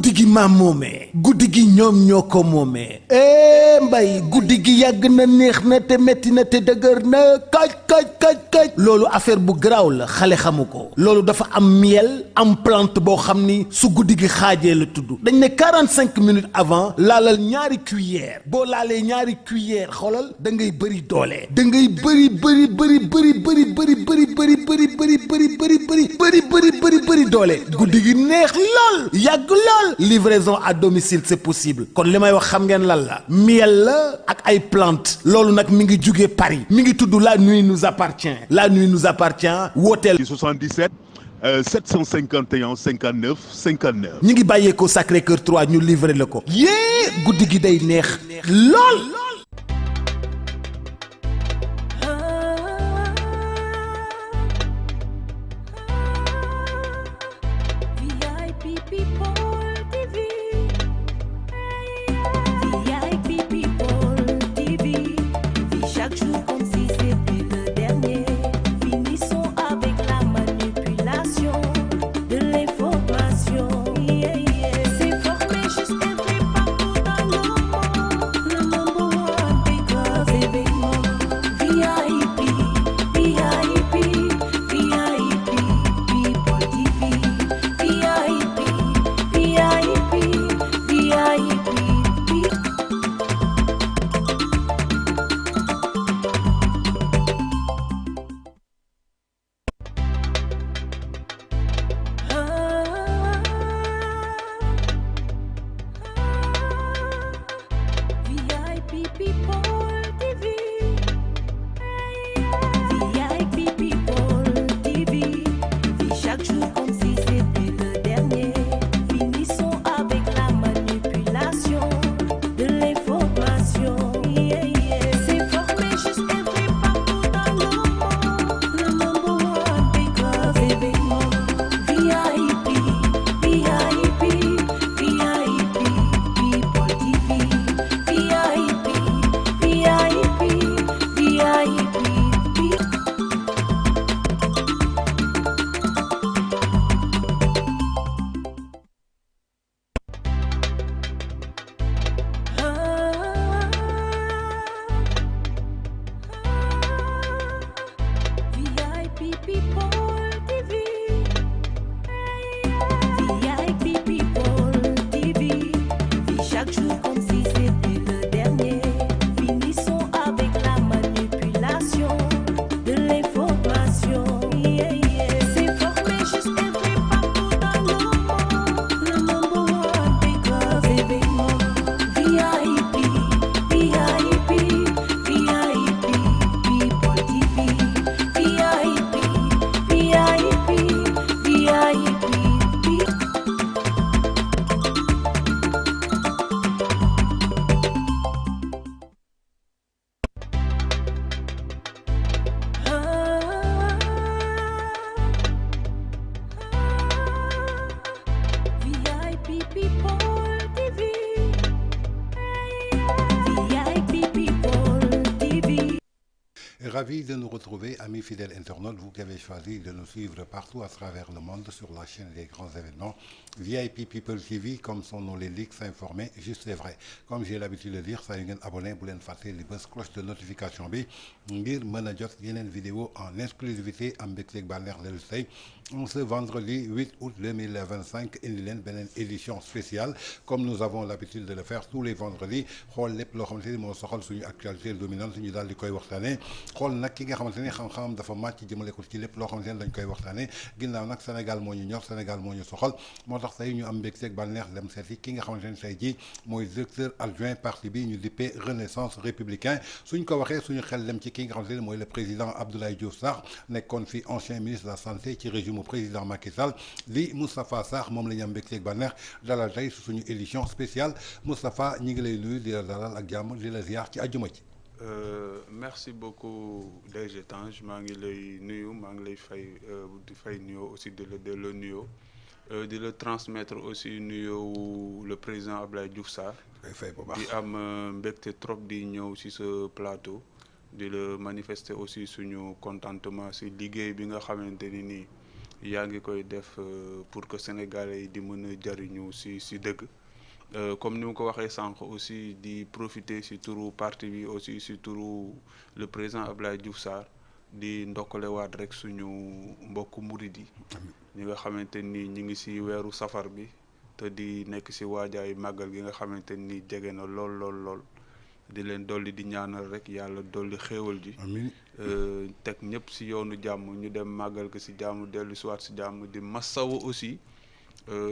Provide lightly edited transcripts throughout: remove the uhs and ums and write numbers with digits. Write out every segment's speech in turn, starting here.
guddi gi maam moomee guddi gi ñoom ñoo ko moomee mbay guddi gi yàgg na neex na te metti na te dëgër na kaj loolu affaire bu garaaw la xale xamu ko loolu dafa am miel am plante boo xam ni su guddi gi xaajee la tudd dañ ne 45 minutes avant laalal ñaari cuillère boo laalee ñaari cuillère xoolal da ngay bëri doole da ngay bëri doole guddi gi neex lool yàgg lool livraison à domicile c'est possible kon li may wax xam ngeen lan la miel la ak ay plante loolu nag mi ngi jugee Paris mi ngi tudd la nuit nous appartient wooteel 77 751 59 59 ñi ngi bàyyeekoo Sacré-Cœur 3 ñu livré la ko yée guddi gi day neex lool Ravi de nous retrouver, amis fidèles internautes, vous qui avez choisi de nous suivre partout à travers le monde sur la chaîne des grands événements VIP People TV, comme son nom l'indique, s'informer, juste et vrai. Comme j'ai l'habitude de dire, ça y est, abonné, vous faites les cloche de notification bi ngir mën a jot yeneen vidéo en exclusivité am mbégteeg bànneex dellu tey on ce vendredi 8 août 2025 indi leen beneen édition spéciale comme nous avons l'habitude de le faire tous les vendredis xool lépp loo xamante ni moo soxal suñu actualité dominante ñu daal di koy waxtaanee xool nag ki nga xamante ni xam-xamam dafa màcc jëmale ko ci lépp loo xamante ni dañ koy waxtaanee ginnaaw nag Sénégal moo ñu ñor Sénégal moo ñu soxal moo tax tey ñu am mbégteeg bànneex dem seeti ki nga xamante ni tey jii mooy directeur adjoint parti bi ñu dippee Renaissance républicain suñ ko waxee suñu xel dem ci ki nga xamante ni mooy le président Abdoulaye Diouf Sarr nekkoon fi ancien ministre de la santé ci régime président Macky Sall li Moustapha Sarr moom la ñu am mbégteeg bànneex dalal tey suñu édition spéciale Moustapha ñi ngi lay nuyu di la dalal ak jàmm di la ziar ci àjjuma ci. Merci beaucoup DG Tange maa ngi lay nuyu maa ngi lay fay nuyoo aussi di la nuyoo di la transmettre aussi nuyoo le président Abdoulaye Diouf Sarr di am mbégte trop di ñëw ci ce plateau di la manifester aussi suñu contentement ci liggéey bi nga xamante ni nii yaa ngi koy def pour que sénégalais yi di mën a jariñu si dëgg comme ni ma ko waxee sànq aussi di profiter si turu parti bi aussi si turu le président Abdoulaye Diouf Sarr di ndokkalewaat rek suñu mbokku murid yi ñi nga xamante ni ñi ngi si weeru safar bi te di nekk si waajaayu màggal gi nga xamante ni jege na lool di leen dolli di ñaanal rek yàlla dolli xéewal ji teg ñëpp si yoonu jàmm ñu dem màggal ko si jàmm dellu si waat si jàmm di massawu aussi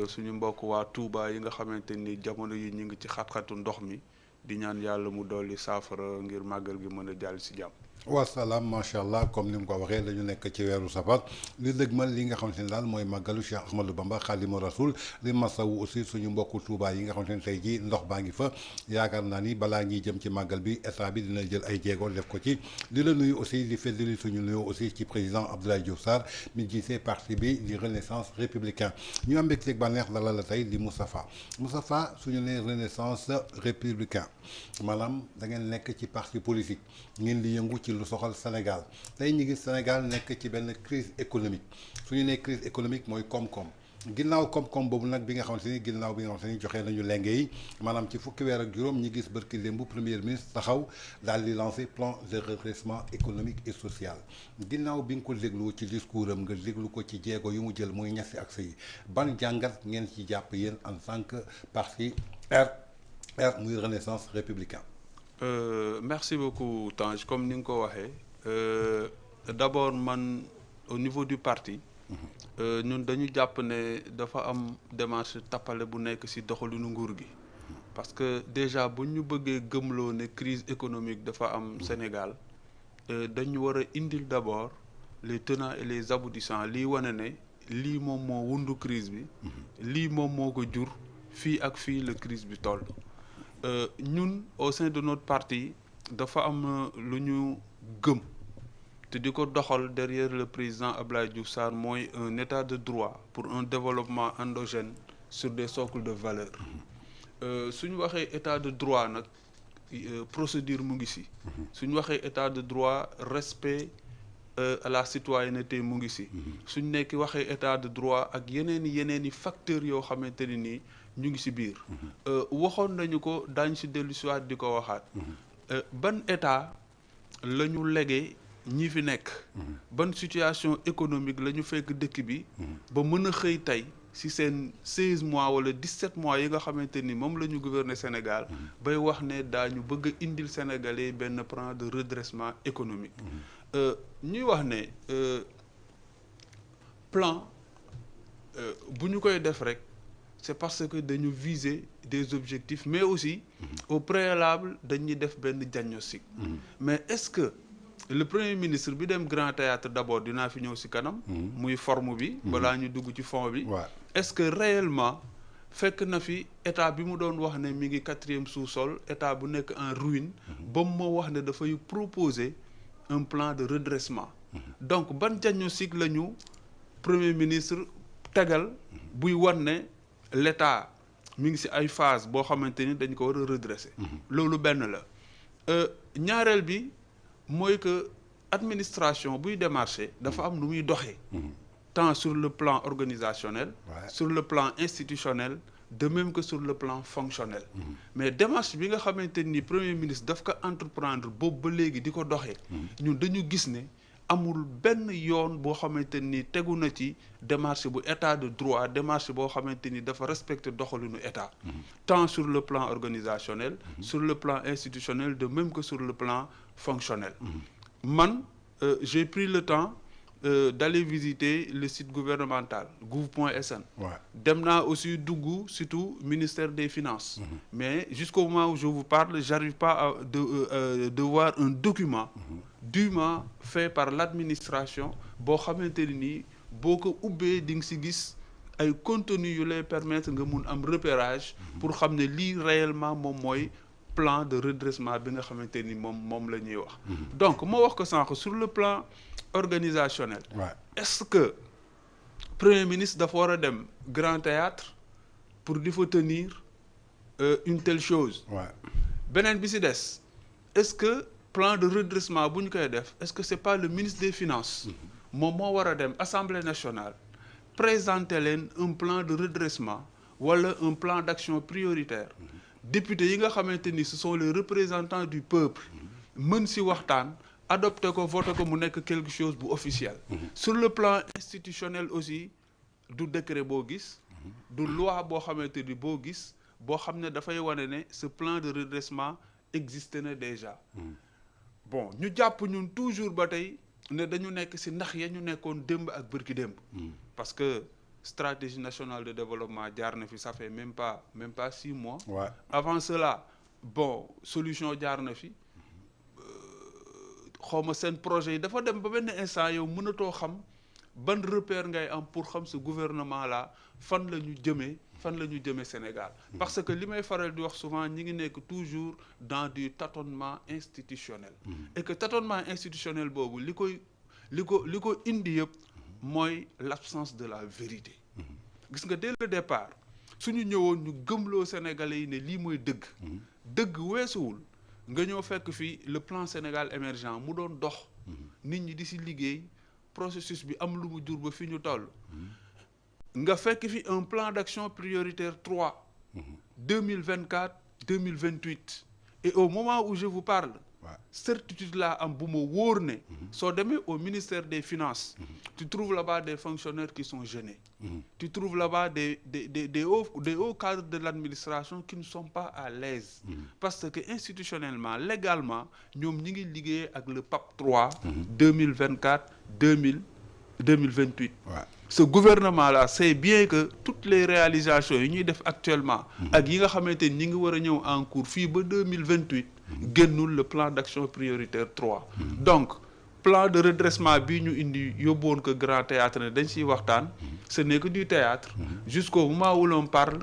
suñu mbokk waa Touba yi nga xamante ni jamono yi ñu ngi ci xat-xatu ndox mi di ñaan yàlla mu dolli saafara ngir màggal gi mën a jàll si jàmm. wasalaam macha allah comme ni mu ko waxee dañu nekk ci weeru safar li dëgmal li nga xamante ne daal mooy màggalu Cheikh Ahmadou Bamba Xaadimu Rasul li masawu aussi suñu mbokku Touba yi nga xamante ne tey jii ndox baa ngi fa yaakaar naa ni balaa ñuy jëm ci màggal bi état bi dina jël ay jéego def ko ci di la nuyu aussi di feddali suñu nuyu aussi ci président Abdoulaye Diouf Sarr mi jiite parti bi di Renaissance républicain ñu am mbégteeg bànneex dalal la tey di Moustapha suñu nee Renaissance républicain maanaam da ngeen nekk ci parti politique ngeen di yëngu ci lu soxal Sénégal tey ñu gis Sénégal nekk ci benn crise économique suñu nee crise économique mooy koom-koom ginnaaw koom-koom boobu nag bi nga xamante ni ginnaaw bi nga xamante ni joxe nañu lenge yi maanaam ci fukki weer ak juróom ñi gis barki démb premier ministre taxaw daal di lancer plan de redressement économique et social ginnaaw bi nga ko déglu ci discours am nga déglu ko ci jéego yu mu jël muy ñetti axe yi ban jàngat ngeen ci jàpp yéen en tant que parti R muy Renaissance républicain. Merci beaucoup Tange comme ni nga ko waxee d'abord man au niveau du parti ñun dañu jàpp ne dafa am démarche tappale bu nekk ci doxalinu nguur gi parce que déjà bu ñu bëggee gëmloo ne crise économique dafa am Sénégal dañu war a indil d'abord les tenants et les aboutissants lii wane ne lii moom moo wundu crise bi lii moom moo ko jur fii ak fii la crise bi toll ñun au sein de notre parti dafa am lu ñu gëm te di ko doxal derrière le président Abdoulaye Diouf Sarr mooy un état de droit pour un développement endogène sur des socles de valeurs suñu waxee état de droit nag procédure mu ngi ci suñu waxee état de droit respect à la citoyenneté mu ngi ci suñ nekk waxee état de droit ak yeneen i facteurs yoo xamante ne nii ñu ngi ci biir waxoon nañu ko daañ ci dellu si waat di ko waxaat ban état la ñu legee ñi fi nekk ban situation économique la ñu fekk dëkk bi ba mën a xëy tey ci seen 16 mois wala 17 mois yi nga xamante ni moom la ñu gouverner Sénégal bay wax ne daañu bëgg a indil Sénégalais benn plan de redressement économique ñuy wax ne plan bu ñu koy def rek c'est parce que dañu viser des objectifs mais aussi au préalable dañuy def benn diagnostic mais est-ce que le premier ministre bi dem Grand Théâtre d'abord dinaa fi ñëw ci kanam muy forme bi balaa ñu dugg ci fond bi est-ce que réellement fekk na fi état bi mu doon wax ne mi ngi 4e sous-sol état bu nekk en ruine ba mu ma wax ne dafay proposer un plan de redressement donc ban diagnostic la ñu premier ministre tegal buy wan ne l'état mi ngi ci ay phase boo xamante ni dañ ko war a redresser loolu benn la ñaareel bi mooy que administration buy démarcher dafa am nu muy doxee tant sur le plan organisationnel sur le plan institutionnel de même que sur le plan fonctionnel mais démarche bi nga xamante ni premier ministre daf ko entreprendre boobu ba léegi di ko doxee ñun dañu gis ne amul benn yoon boo xamante ni tegu na ci démarche bu état de droit démarche boo xamante ni dafa respecter doxalinu état tant sur le plan organisationnel sur le plan institutionnel de même que sur le plan fonctionnel man j'ai pris le temps d'aller visiter le site gouvernemental gouv.sn dem naa aussi dugg surtout ministère des finances mais jusqu'au moment où je vous parle j'arrive pas de voir un document dûment fait par l'administration boo xamante ni nii boo ko ubbee di nga ci gis ay contenu yu lay permettre nga mun am repérage pour xam ne lii réellement moom mooy plan de redressement bi nga xamante ni moom la ñuy wax donc moo wax ko sànq sur le plan organisationnel est-ce que premier ministre dafa war a dem Grand Théâtre pour di fa tenir une telle chose beneen bi ci des est-ce que plan de redressement bu ñu koy def est-ce que c'est pas le ministre des finances moom moo war a dem Assemblée nationale présenter leen un plan de redressement wala un plan d'action prioritaire député yi nga xamante ni ce sont les représentants du peuple mën si waxtaan adopté ko voté ko mu nekk quelque chose bu officiel sur le plan institutionnel aussi du décret boo gis du loi boo xamante ni boo gis boo xam ne dafay wane ne ce plan de redressement existe na déjà bon ñu jàpp ñun toujours ba tey ne dañu nekk si ndax ya ñu nekkoon démb ak bërki démb parce que stratégie nationale de développement jaar na fi ça fait même pas 6 mois avant cela bon solution jaar na fi xawma seen projet yi dafa dem ba benn instant yow mënatoo xam ban repère ngay am pour xam ce gouvernement là fan la ñu jëmee Sénégal parce que li may faral di wax souvent ñi ngi nekk toujours dans du tâtonnement institutionnel et que tâtonnement institutionnel boobu li ko indi yëpp mooy l'absence de la vérité gis nga dès le départ suñu ñëwoon ñu gëmloo Sénégalais yi ne lii mooy dëgg weesuwul nga ñëw fekk fii le plan Sénégal émergent mu doon dox nit ñi di si liggéey processus bi am lu mu jur ba fi ñu toll nga fekk fi un plan d'action prioritaire 3 2024 2028 et au moment où je vous parle certitude là am bu ma wóor ne soo demee au ministère des finances tu trouves là-bas des fonctionnaires qui sont gênés tu trouves là-bas des hauts cadres de l'administration qui ne sont pas à l'aise parce que institutionnellement légalement ñoom ñi ngi liggéey ak le PAP 3 2024 2028 ce gouvernement là sait bien que toutes les réalisations yi ñuy def actuellement ak yi nga xamante ni ñi ngi war a ñëw en cours fii ba 2028 génnul le plan d'action prioritaire 3 donc plan de redressement bii ñu indi yóbboon ko grand théâtre ne dañ siy waxtaan ce n'est que du théâtre jusqu'au moment où l'on parle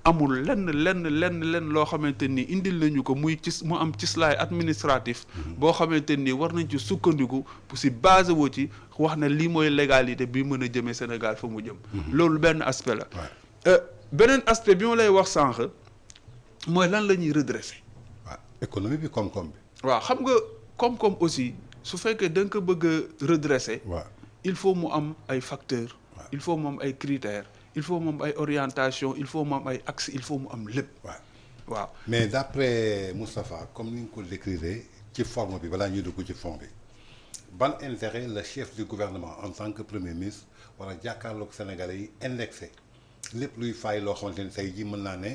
amul lenn loo xamante ni indil nañu ko mu am cislaay administratif boo xamante ni war nañ ci sukkandiku pour si base woo ci wax ne lii mooy légalité bi mën a jëmee Sénégal fa mu jëm loolu benn aspect la beneen aspect bi ma lay wax sànq mooy lan la ñuy redresser économie bi koom-koom bi waaw xam nga koom-koom aussi su fekkee da nga ko bëgg a redresser il faut mu am ay facteurs il faut mu am ay critères il faut mu am ay orientation il faut mu am ay axes il faut mu am lépp waaw mais d'après Moustapha comme ni nga ko décrire ci forme bi balaa ñuy dugg ci fond bi ban intérêt le chef du gouvernement en tant que premier ministre wala jàkkaarloog Sénégalais yi indexé lépp luy fay loo xamante ni tey jii mën naa ne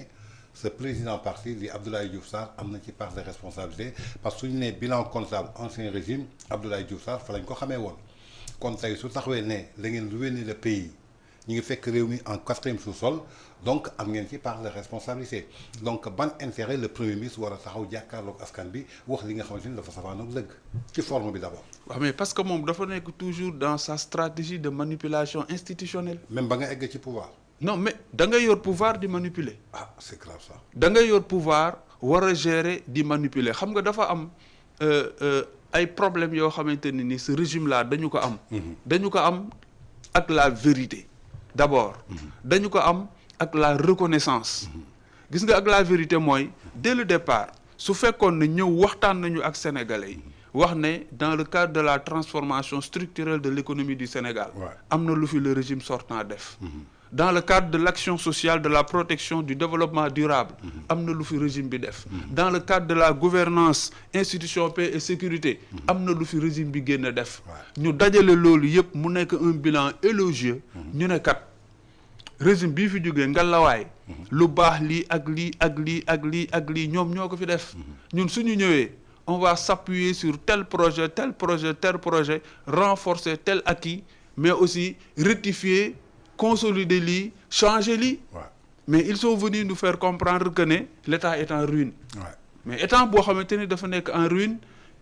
ce président parti di Abdoulaye Diouf Sarr am na ci part de responsabilité parce que suñu nee bilan comptable ancien régime Abdoulaye Diouf Sarr fa lañ ko xamee woon kon tey su taxawee ne la ngeen ruiner le pays ñu ngi fekk réew mi en 4e sous-sol donc am ngeen ci part de responsabilité donc ban intérêt le premier ministre war a taxaw jàkkaarloog askan bi wax li nga xamante ni dafa safaanoog dëgg ci forme bi d'abord. waaw mais parce que moom dafa nekk toujours dans sa stratégie de manipulation institutionnelle. même ba nga egg ci pouvoir. non mais da ngay yor pouvoir di manipuler. ah c'est grave ça. da ngay yor pouvoir war a gérer di manipuler xam nga dafa am ay problèmes yoo xamante ne ni ce régime là dañu ko am. dañu ko am ak la vérité d'abord. dañu ko am ak la reconnaissance. gis nga ak la vérité mooy dès le départ su fekkoon ne ñëw waxtaan nañu ak sénégalais yi wax ne dans le cadre de la transformation structurelle de l'économie du Sénégal. am na lu fi le régime sortant def. dans le cadre de l'action sociale de la protection du développement durable am na lu fi régime bi def dans le cadre de la gouvernance institution paix et sécurité am na lu fi régime bi génn def ñu dajale loolu yëpp mu nekk un bilan élogieux ñu ne kat régime bii fi jógee ngalawaay lu baax lii ak lii ak lii ak lii ak lii ñoom ñoo ko fi def ñun suñu ñëwee on va s'appuyer sur tel projet renforcer tel acquis mais aussi rectifier consolider lii changer lii mais ils sont venus nous faire comprendre que ne l'État est en ruine mais état boo xamante ni dafa nekk en ruine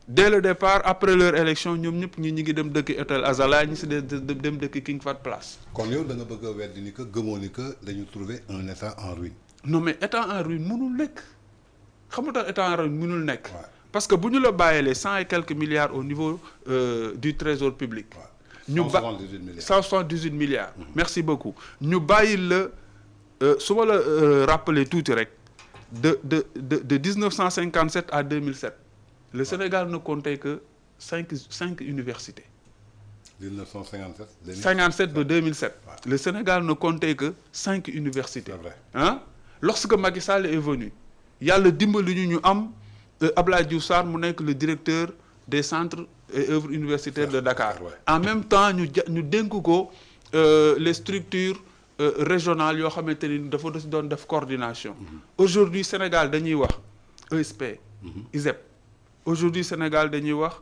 dès le départ après leur élection ñoom ñëpp ñi ngi dem dëkk hôtel Azala ñi si dem dëkk King Fahd Palace. kon yow da nga bëgg a weddi ni que gëmoo ni que dañu trouver un état en ruine. non mais état en ruine mënul nekk xam nga tax état en ruine mënul nekk parce que bu ñu la bàyyeelee 100 et quelques milliards au niveau du trésor public. ñu 178 milliards. Merci beaucoup ñu bàyyi la su ma la rappeler tuuti rek de 1957 à 2007 le Sénégal ne comptait que cinq universités. 1957. 57 ba 2007. Le Sénégal ne comptait que 5 universités. C'est vrai. Hein? Lorsque Macky Sall est venu yàlla dimbali ñu am Abdoulaye Diouf Sarr mu nekk le directeur des centres et œuvres universitaires de Dakar. Ouais. En même temps ñu dénk ko les structures régionales yoo xamante ni dafa doon def coordination. Aujourd'hui Sénégal dañuy wax ESP. ISEP. Aujourd'hui Sénégal dañuy wax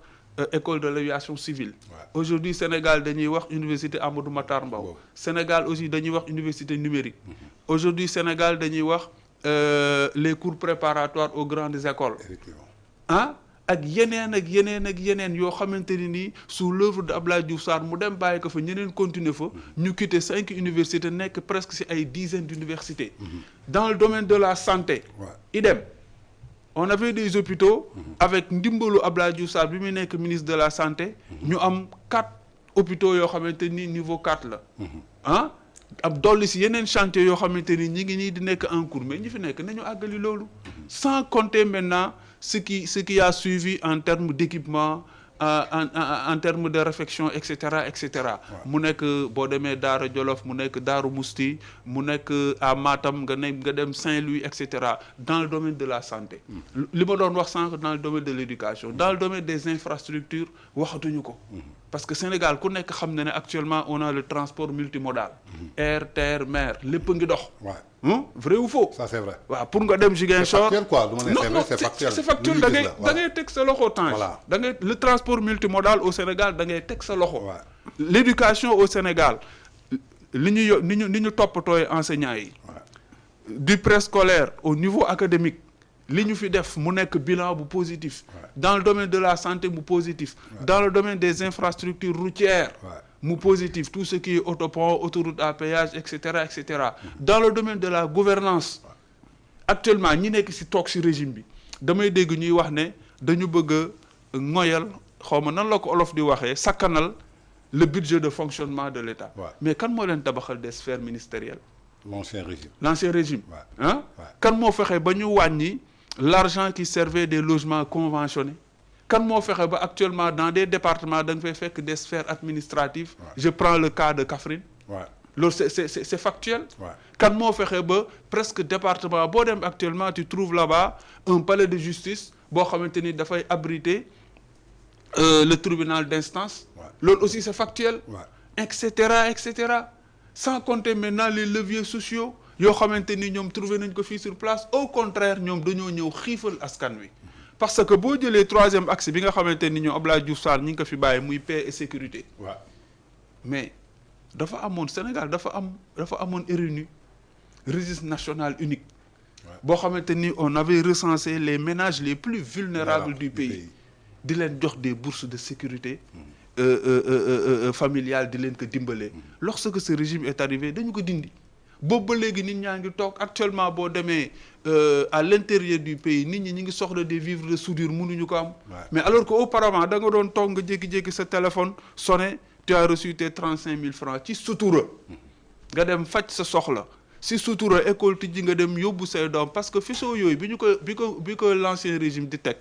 école de l'aviation civile. Ouais. Aujourd'hui Sénégal dañuy wax université Amadou Mahtar Mbow. Wow. Sénégal aussi dañuy wax université numérique. Aujourd'hui Sénégal dañuy wax les cours préparatoires aux grandes écoles. Effectivement. ah ak yeneen yoo xamante ni nii sous l'œuvre de Abdoulaye Diouf Sarr mu dem bàyyi ko fa ñeneen continuer fa ñu quitté 5 universités nekk presque ci ay dizaines d'universités. Dans le domaine de la santé. Ouais. idem on avait des hôpitaux. avec ndimbalu Abdoulaye Diouf Sarr bi muy nekk ministre de la santé. ñu am 4 hôpitaux yoo xamante ni niveau 4 la. ah ab dolli ci yeneen chantier yoo xamante ni ñi ngi nii di nekk en cours mais ñi fi nekk nañu àggali loolu. sans compter maintenant ce qui a suivi en termes d'équipement en termes de réfection et cetera et cetera. mu nekk boo demee Daara Jolof mu nekk Daaru Musti mu nekk à Matam nga dem Saint-Louis et cetera dans le domaine de la santé. li ma doon wax sànq dans le domaine de l'éducation dans le domaine des infrastructures waxatuñu ko. parce que Sénégal ku nekk xam na ne actuellement on a le transport multimodal. air terre mer lépp ngi dox. Vrai ou faux? Ça c'est vrai. waaw pour nga dem Ziguinchor. C'est factuel quoi du ma ne c'est vrai, c'est factuel. C'est factuel da ngay teg sa loxo Tange. Voilà. da ngay le transport multimodal au Sénégal da ngay teg sa loxo. Ouais. L'éducation au Sénégal li ñu toppatooy enseignants yi. Du préscolaire au niveau académique li ñu fi def mu nekk bilan bu positif. Dans le domaine de la santé mu positif. Dans le domaine des infrastructures routières. mu positif tout ce qui est autopont autoroute à péage et cetera et cetera. Dans le domaine de la gouvernance actuellement ñi nekk ci toog ci régime bi damay dégg ñuy wax ne dañu bëgg a ngoyal xaw ma nan la ko olof di waxee sakkanal le budget de fonctionnement de l'État. Mais kan moo leen tabaxal des sphères ministérielles. L'ancien régime. ah kan moo fexe ba ñu wàññi l'argent qui servait des logements conventionnés. kan moo fexe ba actuellement dans des départements da nga fay fekk des sphères administratives. Je prends le cas de Kaffrine. loolu c'est factuel. kan moo fexe ba presque département boo dem actuellement tu trouves là-bas un palais de justice boo xamante ni dafay abriter le tribunal d'instance. loolu aussi c'est factuel. et cetera. Sans compter maintenant les leviers sociaux yoo xamante ni ñoom trouvé nañ ko fii sur place au contraire ñoom dañoo ñëw xiifal askan wi. parce que boo jëlee troisième axe bi nga xamante ni ñoom Abdoulaye Diouf Sarr ñi ngi ko fi bàyyi muy paix et sécurité. mais dafa amoon Sénégal dafa amoon RNU registre national unique. boo xamante ni on avait recensé les ménages les plus vulnérables du pays. di leen jox des bourses de sécurité. familiale di leen ko dimbale. lorsque ce régime est arrivé dañu ko dindi. boobu ba léegi nit ñaa ngi toog actuellement boo demee à l'intérieur du pays nit ñi ngi soxla des vivres de soudure mënuñu ko am. mais alors que auparavant da nga doon toog nga jékki-jékki sa téléphone sonné tu as reçu tes 35 000 francs ci sutura. nga dem faj sa soxla si sutura école tijji nga dem yóbbu say doom parce que fiso yooyu bi ko l'ancien régime di teg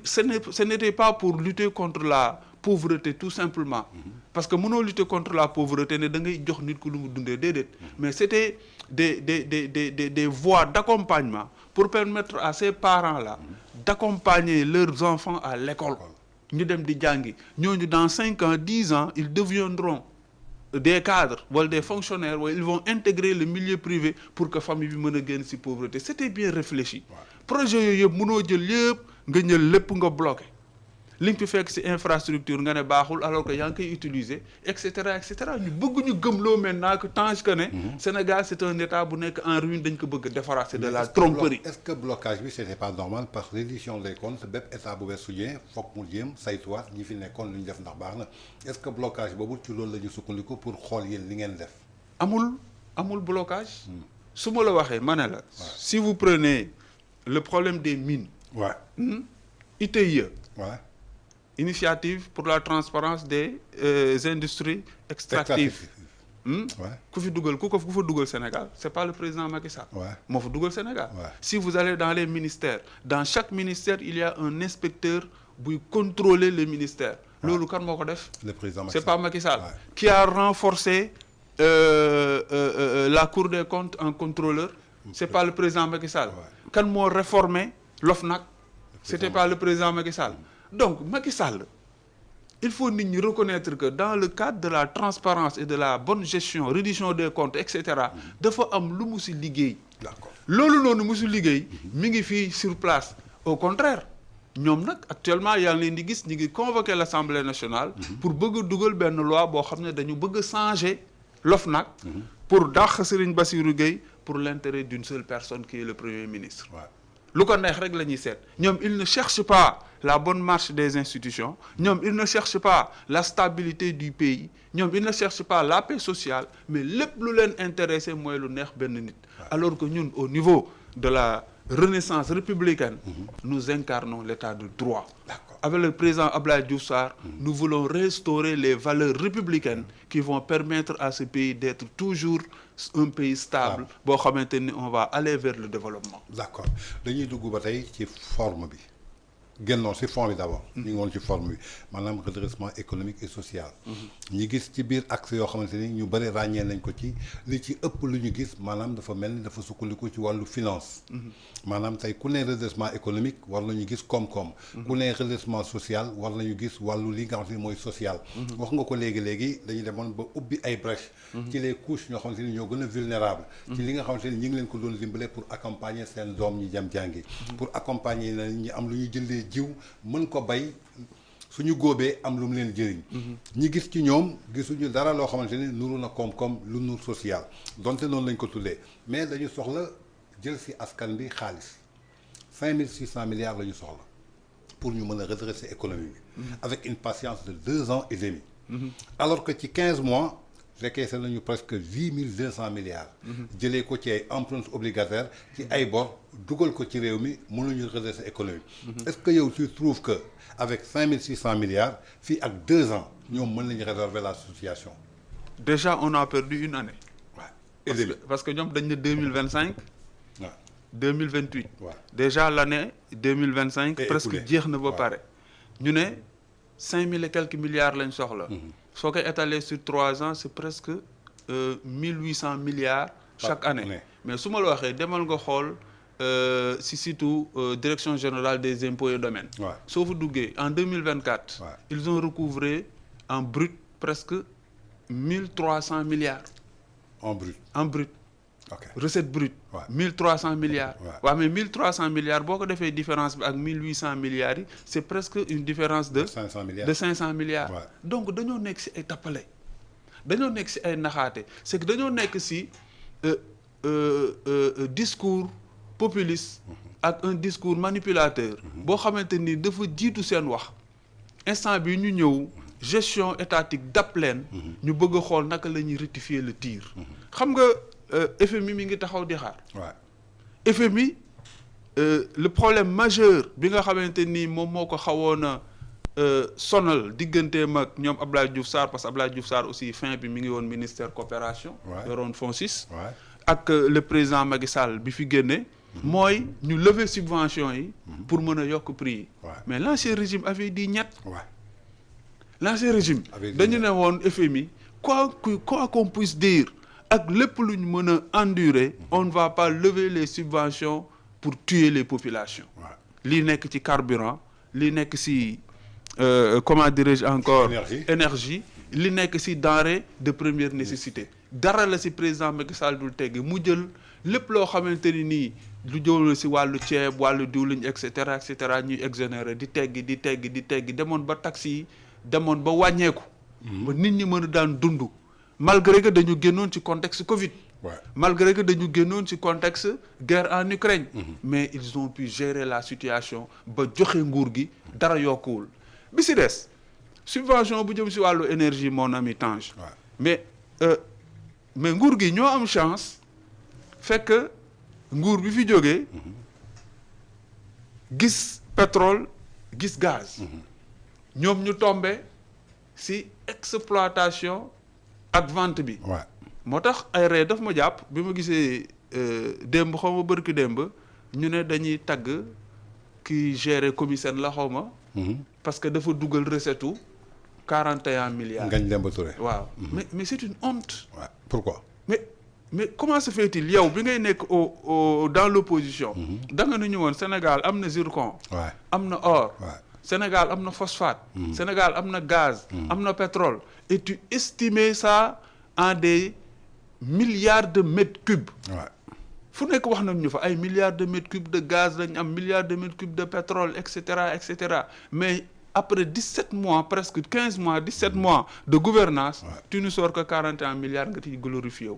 ce n'était pas pour lutter contre la pauvreté tout simplement. parce que mënoo lutter contre la pauvreté ne da ngay jox nit ku lu mu dundee déedéet. mais c'était des voies d'accompagnement pour permettre à ces parents-là d'accompagner leurs enfants à l'école. ñu dem di jàngi ñooñu dans 5 ans 10 ans ils deviendront des cadres wala des fonctionnaires wala ils vont intégrer le milieu privé pour que famille bi mën a génn ci pauvreté c'était bien réfléchi. projet yooyu yëpp mënoo jël yëpp nga ñël lépp nga bloqué li nga fi fekk ci infrastructure nga ne baaxul alors que yaa ngi koy utiliser et cetera ñu bëgg ñu gëmloo maintenant que tant que ne. Sénégal c'est un état bu nekk en ruine dañ ko bëgg defaraat c'est de la tromperie. est-ce que blocage bi c'était pas normal parce que reddition des comptes bépp état bu bees su ñëwee foog mu jéem saytuwaat ñi fi nekkoon lu ñu def ndax baax na est-ce que blocage boobu ci loolu la ñu sukkandiku pour xool yéen li ngeen def. amul blocage. su ma la waxee ma ne la. si vous prenez le problème des mines. ITIE. Initiative pour la transparence des industries extractives. ku fa dugal Sénégal c'est pas le président Macky Sall. moo fa dugal Sénégal. Si vous allez dans les ministères dans chaque ministère il y a un inspecteur buy contrôler le ministère. loolu kan moo ko def. le président Macky c'est Sall. pas Macky Sall. Ouais. Qui a renforcé la Cour des comptes en contrôleur. C'est pas le président Macky Sall. Ouais. Kan moo réformé l'OFNAC. C'était pas le président Macky Sall. Donc Macky Sall, il faut nit ñi reconnaître que dans le cadre de la transparence et de la bonne gestion reddition des comptes et cetera dafa am lu mu si liggéey. D'accord. loolu noonu mu si liggéey mi ngi fii sur place. Au contraire ñoom nag actuellement yaa ngi leen di gis ñu ngi convoqué l'Assemblée nationale. pour bëgg a dugal benn loi boo xam ne dañu bëgg a changer l'OFNAC. pour dàq Serigne Bassirou Gueye pour l'intérêt d'une seule personne qui est le Premier ministre. Ouais. lu ko neex rek la ñuy seet ñoom ils ne cherchent pas la bonne marche des institutions ñoom ils ne cherchent pas la stabilité du pays ñoom ils ne cherchent pas la paix sociale mais lépp lu leen intéressé mooy lu neex benn nit. Alors que ñun au niveau de la renaissance républicaine nous incarnons l'état de droit. D'accord. Avec le président Abdoulaye Diouf Sarr nous voulons restaurer les valeurs républicaines qui vont permettre à ce pays d'être toujours un pays stable boo xamante ni on va aller vers le développement. D'accord dañuy dugg ba tey ci forme bi génnoon ci fond bi d'abord. ñu ngi woon ci forme bi maanaam redressement économique et social. ñi gis ci biir axe yoo xamante ni ñu bëri ràññee nañ ko ci li ci ëpp lu ñu gis maanaam dafa mel ni dafa sukkandiku ci wàllu finance. maanaam tey ku ne redressement économique war nañu gis koom-koom. ku ne redressement social war nañu gis wàllu li nga xamante ni mooy social. wax nga ko léegi dañu demoon ba ubbi ay brèches. ci les couches ñoo xamante ni ñoo gën a vulnérable. ci li nga xamante ni ñi ngi leen ko doon dimbale pour accompagner seen doom ñi jëm jàngi. pour accompagner na ñi am lu ñu jëndee jiw mën ko bay suñu góobee am lu mu leen jëriñ. ñi gis ci ñoom gisuñu dara loo xamante ni nuru na koom-koom lu nur social donte noonu lañ ko tuddee mais dañu soxla jël ci askan bi xaalis 5600 milliards la ñu soxla pour ñu mën a redresser économie bi. avec une patience de 2 ans et demi. alors que ci 15 mois décaissé nañu presque 8200 milliards. jëlee ko ci ay emprunts obligataires ci ay bor dugal ko ci réew mi mënuñu redresser économie. est-ce que yow tu trouves que avec 5600 milliards fii ak 2 ans ñoom mën nañu résolver la situation. Déjà on a perdu une année. Ouais. parce que ñoom dañ ne 2025. Ouais. 2028. Ouais. Déjà l'année 2025 Et presque écoulé. jeex na ba Ouais. pare. ñu ne 5000 et quelques milliards lañ soxla. soo koy étaler sur 3 ans c'est presque 1800 milliards chaque Par année. année. Mais su ma la waxee demal nga xool si surtout direction générale des impôts et domaines. Ouais. soo fa duggee en 2024. Ouais. Ils ont recouvré en brut presque 1300 milliards En brut. en brut. Ok. Recette brute. Ouais. 1300 milliards. Ouais. waaw mais 1300 milliards boo ko defee différence bi ak 1800 milliards yi c'est presque une différence de 500 milliards. de 500 milliards. Ouais. Donc dañoo nekk ci ay tappale dañoo nekk ci ay naxaate c'est que dañoo nekk ci discours populiste ak un discours manipulateur boo xamante ni dafa jiitu seen wax instant bi ñu ñëw gestion étatique dap leen ñu bëgg a xool naka la ñuy rectifier le tir xam nga FMI mi ngi taxaw di xaar Ouais. FMI le problème majeur bi nga xamante ni moom moo ko xawoon a sonal digganteem ak ñoom Abdoulaye Diouf Sarr parce que Abdoulaye Diouf Sarr aussi fin bi mi ngi woon ministère coopération. Ouais. yoroon FONSIS. Ouais. ak le président Macky Sall bi fi génne. mooy ñu lever subvention yi. pour mën a yokk prix yi. Ouais. mais l'ancien régime avait dit ñett. Ouais. L'ancien régime Avec dañu ne woon FMI quoi qu'on puisse dire ak lépp lu ñu mën a endurer on ne va pas lever les subventions pour tuer les populations. Ouais. lii nekk ci carburant lii nekk ci comment dirais-je encore énergie li nekk ci denrée de première nécessité dara la ci président Macky Sall dul tegg mu jël lépp loo xamante ni nii lu jël ci wàllu ceeb wàllu diwlin et cetera ñuy exonérer di teggi demoon ba taxes yi demoon ba wàññeeku. ba nit ñi mën a daan dund malgré que dañu génnoon ci contexte Covid. Ouais. Malgré que dañu génnoon ci contexte guerre en Ukraine. Mais ils ont pu gérer la situation ba joxe nguur gi dara yokkuwul bi ci des subvention bu jëm ci wàllu énergie mon ami Tange. Ouais. mais nguur gi ñoo am chance fekk nguur bi fi jógee gis pétrole gis gaz. ñoom ñu tombé ci exploitation ak vente bi. Ouais. moo tax ay ree daf ma jàpp bi ma gisee démb xaw ma bërki démb ñu ne dañuy tagg ki gérer commissaire la xaw ma parce que dafa dugal recette 41 milliards. Ngagne Demba Touré. waaw mais c'est une honte. Ouais. Pourquoi? mais comment se fait-il yow bi ngay nekk dans l'opposition. da nga ñu woon Sénégal am na zircon. Ouais. am na or. Ouais. Sénégal am na phosphate. Sénégal am na gaz. am na pétrole. Et tu estimais ça en des milliards de mètres cubes. Ouais. fu nekk wax nañ ñu fa ay milliards de mètres cubes de gaz lañ am milliards de mètres cubes de pétrole et cetera mais après 17 mois presque 15 mois 17 mois de gouvernance tu ne sors que 41 milliards nga ciy glorifié wu.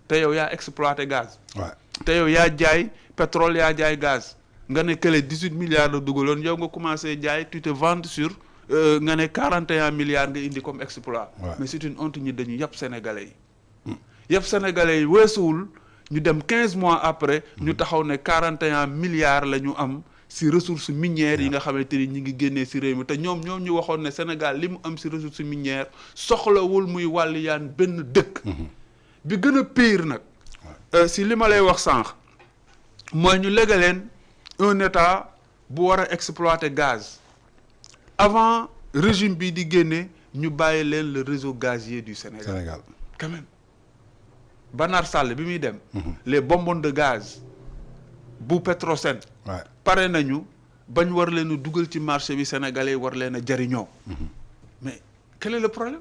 te yow yaa exploité gaz. Ouais. te yow yaa jaay pétrole yaa jaay gaz nga ne kële 18 milliards la dugaloon yow nga commencé jaay tu te vantes sur nga ne 41 milliards nga indi comme exploit. Ouais. mais c'est une honte ñi dañu yàpp sénégalais yi. yàpp sénégalais yi weesuwul ñu dem 15 mois après ñu taxaw ne 41 milliards la ñu am si ressources minières yi nga xamante ni ñi ngi génnee si réew mi te ñoom ñu waxoon ne Sénégal li mu am si ressources minières soxlawul muy wàlliyaan benn dëkk. bi gën a pire nag si li ma lay wax sànq mooy ñu léegi leen un état bu war a exploiter gaz avant régime bi di génne ñu bàyyi leen le réseau gazier du Sénégal. Quand même Banar Sall bi muy dem. les bonbonnes de gaz bu Petrosen. Ouais. pare nañu bañ war leen a dugal ci marché bi sénégalais war leen a jariñoo. mais quel est le problème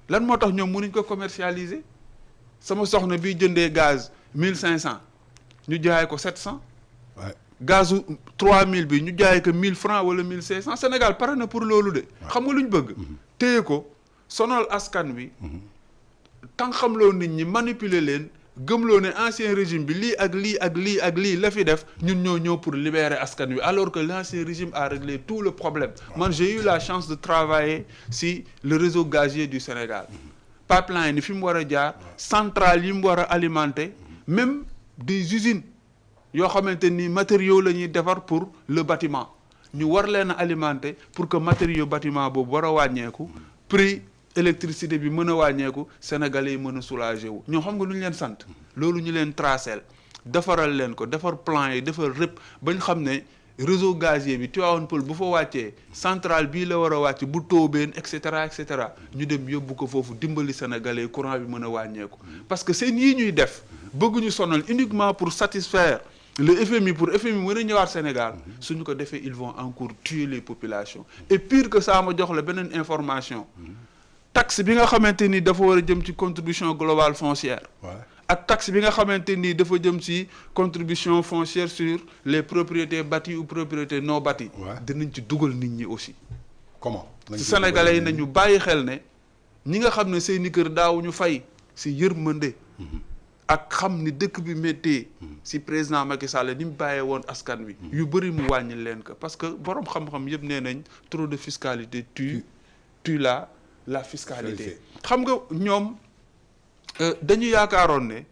lan moo tax ñoom mënuñ ko commercialiser sama soxna bi jëndee gaz 1500 ñu jaay ko 700. Ouais. gazu 3000 bi ñu jaay ko 1000 francs wala 1500 Sénégal pare na pour loolu de. xam nga lu ñu bëgg. téye ko sonal askan wi. tant xamloo nit ñi manipuler leen gëmloo ne ancien régime bi lii ak lii ak lii ak lii la fi def ñun ñoo ñëw pour libérer askan wi alors que l'ancien régime a réglé tout le problème. man j'ai eu la chance de travailler si le réseau gazier du Sénégal. pipeline yi fi mu war a jaar. centrale yi mu war a alimenter. même des usines yoo xamante ni matériaux la ñuy defar pour le bâtiment ñu war leen a alimenter pour que matériaux bâtiment boobu war a wàññeeku prix électricité bi mën a wàññeeku sénégalais yi mën a soulager wu ñoo xam nga lu ñu leen sant loolu ñu leen tracel defaral leen ko defar plan yi defar répp bañ xam ne réseau gazier bi Tivaouane Peulh bu fa wàccee centrale bii la war a wàcc bu Tóobeen et cetera ñu dem yóbbu ko foofu dimbali sénégalais courant bi mën a wàññeeku parce que seen yii ñuy def bëgguñu sonal uniquement pour satisfaire le FMI pour FMI mën a ñëwaat Sénégal suñu ko defee ils vont encore tuer les populations et pire que ça ma jox la beneen information taxe bi nga xamante ni dafa war a jëm ci contribution globale foncière. ak taxe bi nga xamante ni dafa jëm ci contribution foncière sur les propriétés bâties ou propriétés non bâties. dinañ ci dugal nit ñi aussi. comment ci sénégalais yi nañu bàyyi xel ne ñi nga xam ne seeni kër daawuñu fay si yërmande. ak xam ni dëkk bi méttee si président Macky Sall ni mu bàyyee woon askan wi. yu bëri mu wàññi leen ko parce que borom xam-xam yëpp nee nañ trop de fiscalité tue la fiscalité. xam nga ñoom dañu yaakaaroon ne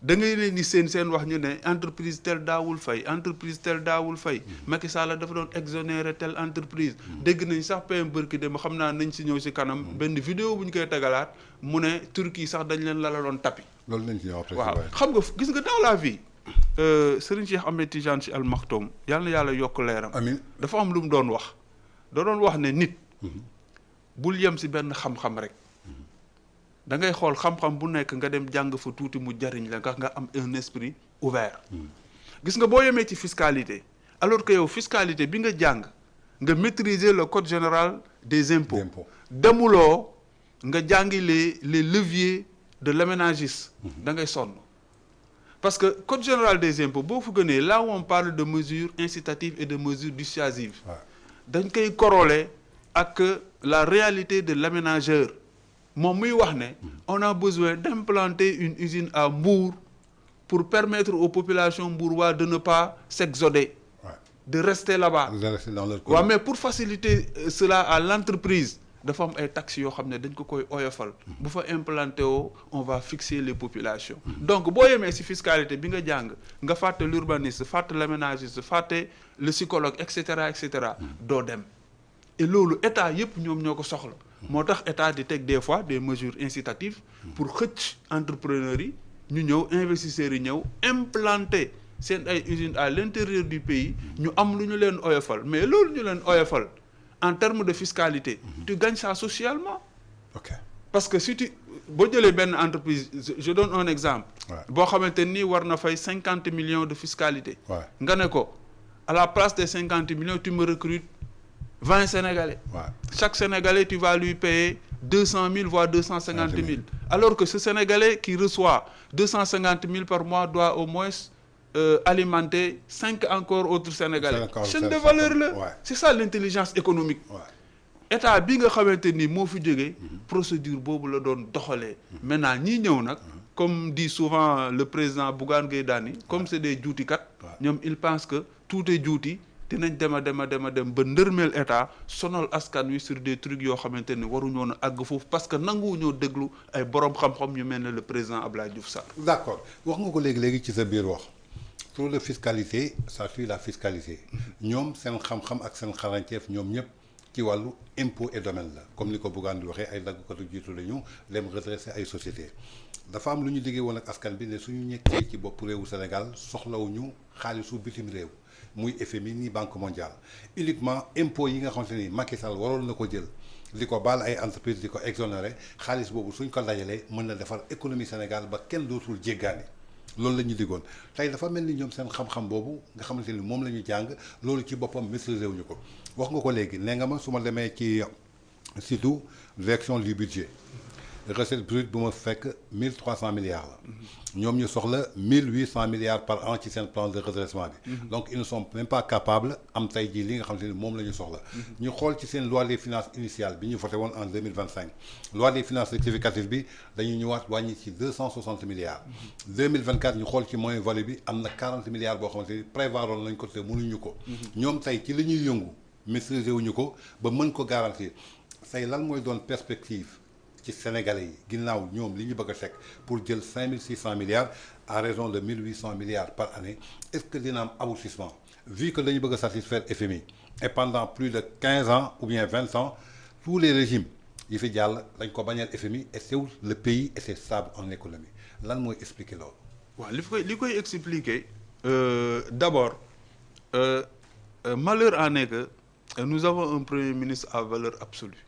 da ngay leen ni seen wax ñu ne entreprise tel daawul fay Macky Sall dafa doon exonérer telle entreprise. dégg nañ sax PM bërki dem xam naa nañ si ñëw si kanam. benn vidéo bu ñu koy tegalaat mu ne Turquie sax dañ leen la doon tapis. loolu lañ ci ñëw après. waaw xam nga gis nga dans la vie. Serigne Cheikh Ahmed Tidiane Sy Al Maktoum yal na yàlla yokk leeram. amiin dafa am lu mu doon wax. da doon wax ne nit. bul yem si benn xam-xam rek. da ngay xool xam-xam bu nekk nga dem jàng fa tuuti mu jariñ la nga am un esprit ouvert. gis nga boo yemee ci fiscalité alors que yow fiscalité bi nga jàng nga maîtriser le code général des impôts. demuloo nga jàngi les leviers de l'aménagiste. da ngay sonn parce que code général des impôts boo fa gënee là où on parle de mesures incitatives et de mesures dissuasives. dañ koy corroler ak la réalité de l'aménageur. moom muy wax ne on a besoin d'implanter une usine à Mbour pour permettre aux populations mbouroises de ne pas s'exoder, de rester là-bas. Ouais, mais pour faciliter cela à l'entreprise dafa am ay taxes yoo xam ne dañ ko koy oyofal. bu fa implanté woo on va fixer les populations. donc boo yemee ci fiscalité bi nga jàng nga fàtte l'urbaniste fàtte l'aménagiste fàtte le psychologue et cetera doo dem et loolu état yépp ñoom ñoo ko soxla. moo tax état di teg des fois des mesures incitatives pour xëcc entrepreneurs yi ñu ñëw investisseurs yi ñëw implanter seen ay usines à l'intérieur du pays ñu am lu ñu leen oyofal mais loolu ñu leen oyofal en termes de fiscalité tu gagnes ça socialement. ok parce que si tu boo jëlee benn entreprise je donne un exemple. boo xamante ni war na fay 50 millions de fiscalité. nga ne ko à la place des 50 millions tu me recrutes 20 Sénégalais. chaque Sénégalais tu vas lui payer 200 000 voire 250 000. alors que ce Sénégalais qui reçoit 250 000 par mois doit au moins alimenter 5 encore autres Sénégalais. chaîne de valeur la. c'est ça l'intelligence économique. état bi nga xamante ni moo fi jógee procédure boobu la doon doxalee. maintenant ñii ñëw nag comme dit souvent le président Bougane Gueye Dany comme c'est des juutikat ñoom il pense que tout est juuti dinañ dem ba ndërmeel état sonal askan wi sur des trucs yoo xamante ni waruñoo a àgg foofu parce que nanguwuñoo déglu ay borom xam-xam ñu mel ne le président Abdoulaye Diouf Sarr. d'accord wax nga ko léegi ci sa biir wax trop de fiscalité ça suit la fiscalité ñoom seen xam-xam ak seen xarañteef ñoom ñëpp. ci wàllu impôt et domaine la comme ni ko Bougane di waxee ay daggkatu jiitu la ñu dem redresser ay sociétés dafa am lu ñu liggéey woon ak askan bi ne suñu ñekkee ci bopp réewu Sénégal soxlawuñu xaalisu bitim réew muy FMI ni Banque mondiale uniquement impôt yi nga xamante ni Macky Sall waroon na ko jël di ko baal ay entreprise di ko exonérer xaalis boobu suñ ko dajalee mën na defar économie Sénégal ba kenn dootul jéggaani loolu la ñu diggoon tey dafa mel ni ñoom seen xam-xam boobu nga xamante ni moom la ñu jàng loolu ci boppam maîtriser wuñu ko wax nga ko léegi nee nga ma su ma demee ci surtout direction du budget recette brute bu ma fekk 1300 milliards la ñoom ñu soxla 1800 milliards par an ci seen plan de redressement bi donc ils ne sont même pas capables am tey jii li nga xamante ni moom la ñu soxla ñu xool ci seen loi des finances initiale bi ñu voté woon en 2025 loi des finances rectificative bi dañuy ñëwaat wàññi ci 260 milliards 2024 ñu xool ci moyen value bi am na 40 milliards boo xamante ni prévoiroon nañ ko te mënuñu ko ñoom tey ci li ñuy yëngu maîtriser wuñu ko ba mën ko garantir tey lan mooy doon perspective ci Sénégalais yi ginnaaw ñoom li ñu bëgg a teg pour jël 5600 milliards à raison de 1800 milliards par année est-ce que dina am aboutissement vu que dañu bëgg a satisfaire FMI et pendant plus de 15 ans ou bien 20 ans tous les régimes yi fi jàll dañ ko bañal FMI et c'est le pays était stable en économie lan mooy expliquer loolu. waaw li koy expliquer d'abord malheur en est que nous avons un premier ministre à valeur absolue.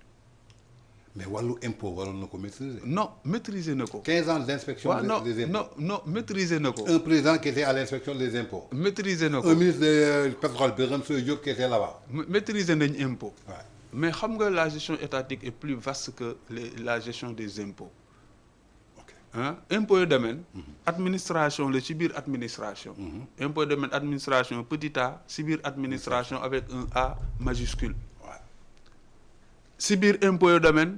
mais wàllu impôt waroon na ko maîtriser. non maîtriser na ko. 15 ans d'inspection des impôts. non maîtriser na ko. un président qui était à l'inspection des impôts. maîtriser na ko. un ministre du pétrole Birame Souleye Diop qui était là-bas. maîtriser nañ impôt. mais xam nga la gestion étatique est plus vaste que la gestion des impôts. impôt et domaine. administration la ci biir administration. impôt et domaine administration petit a ci biir administration avec un A majuscule. si biir impôt et domaine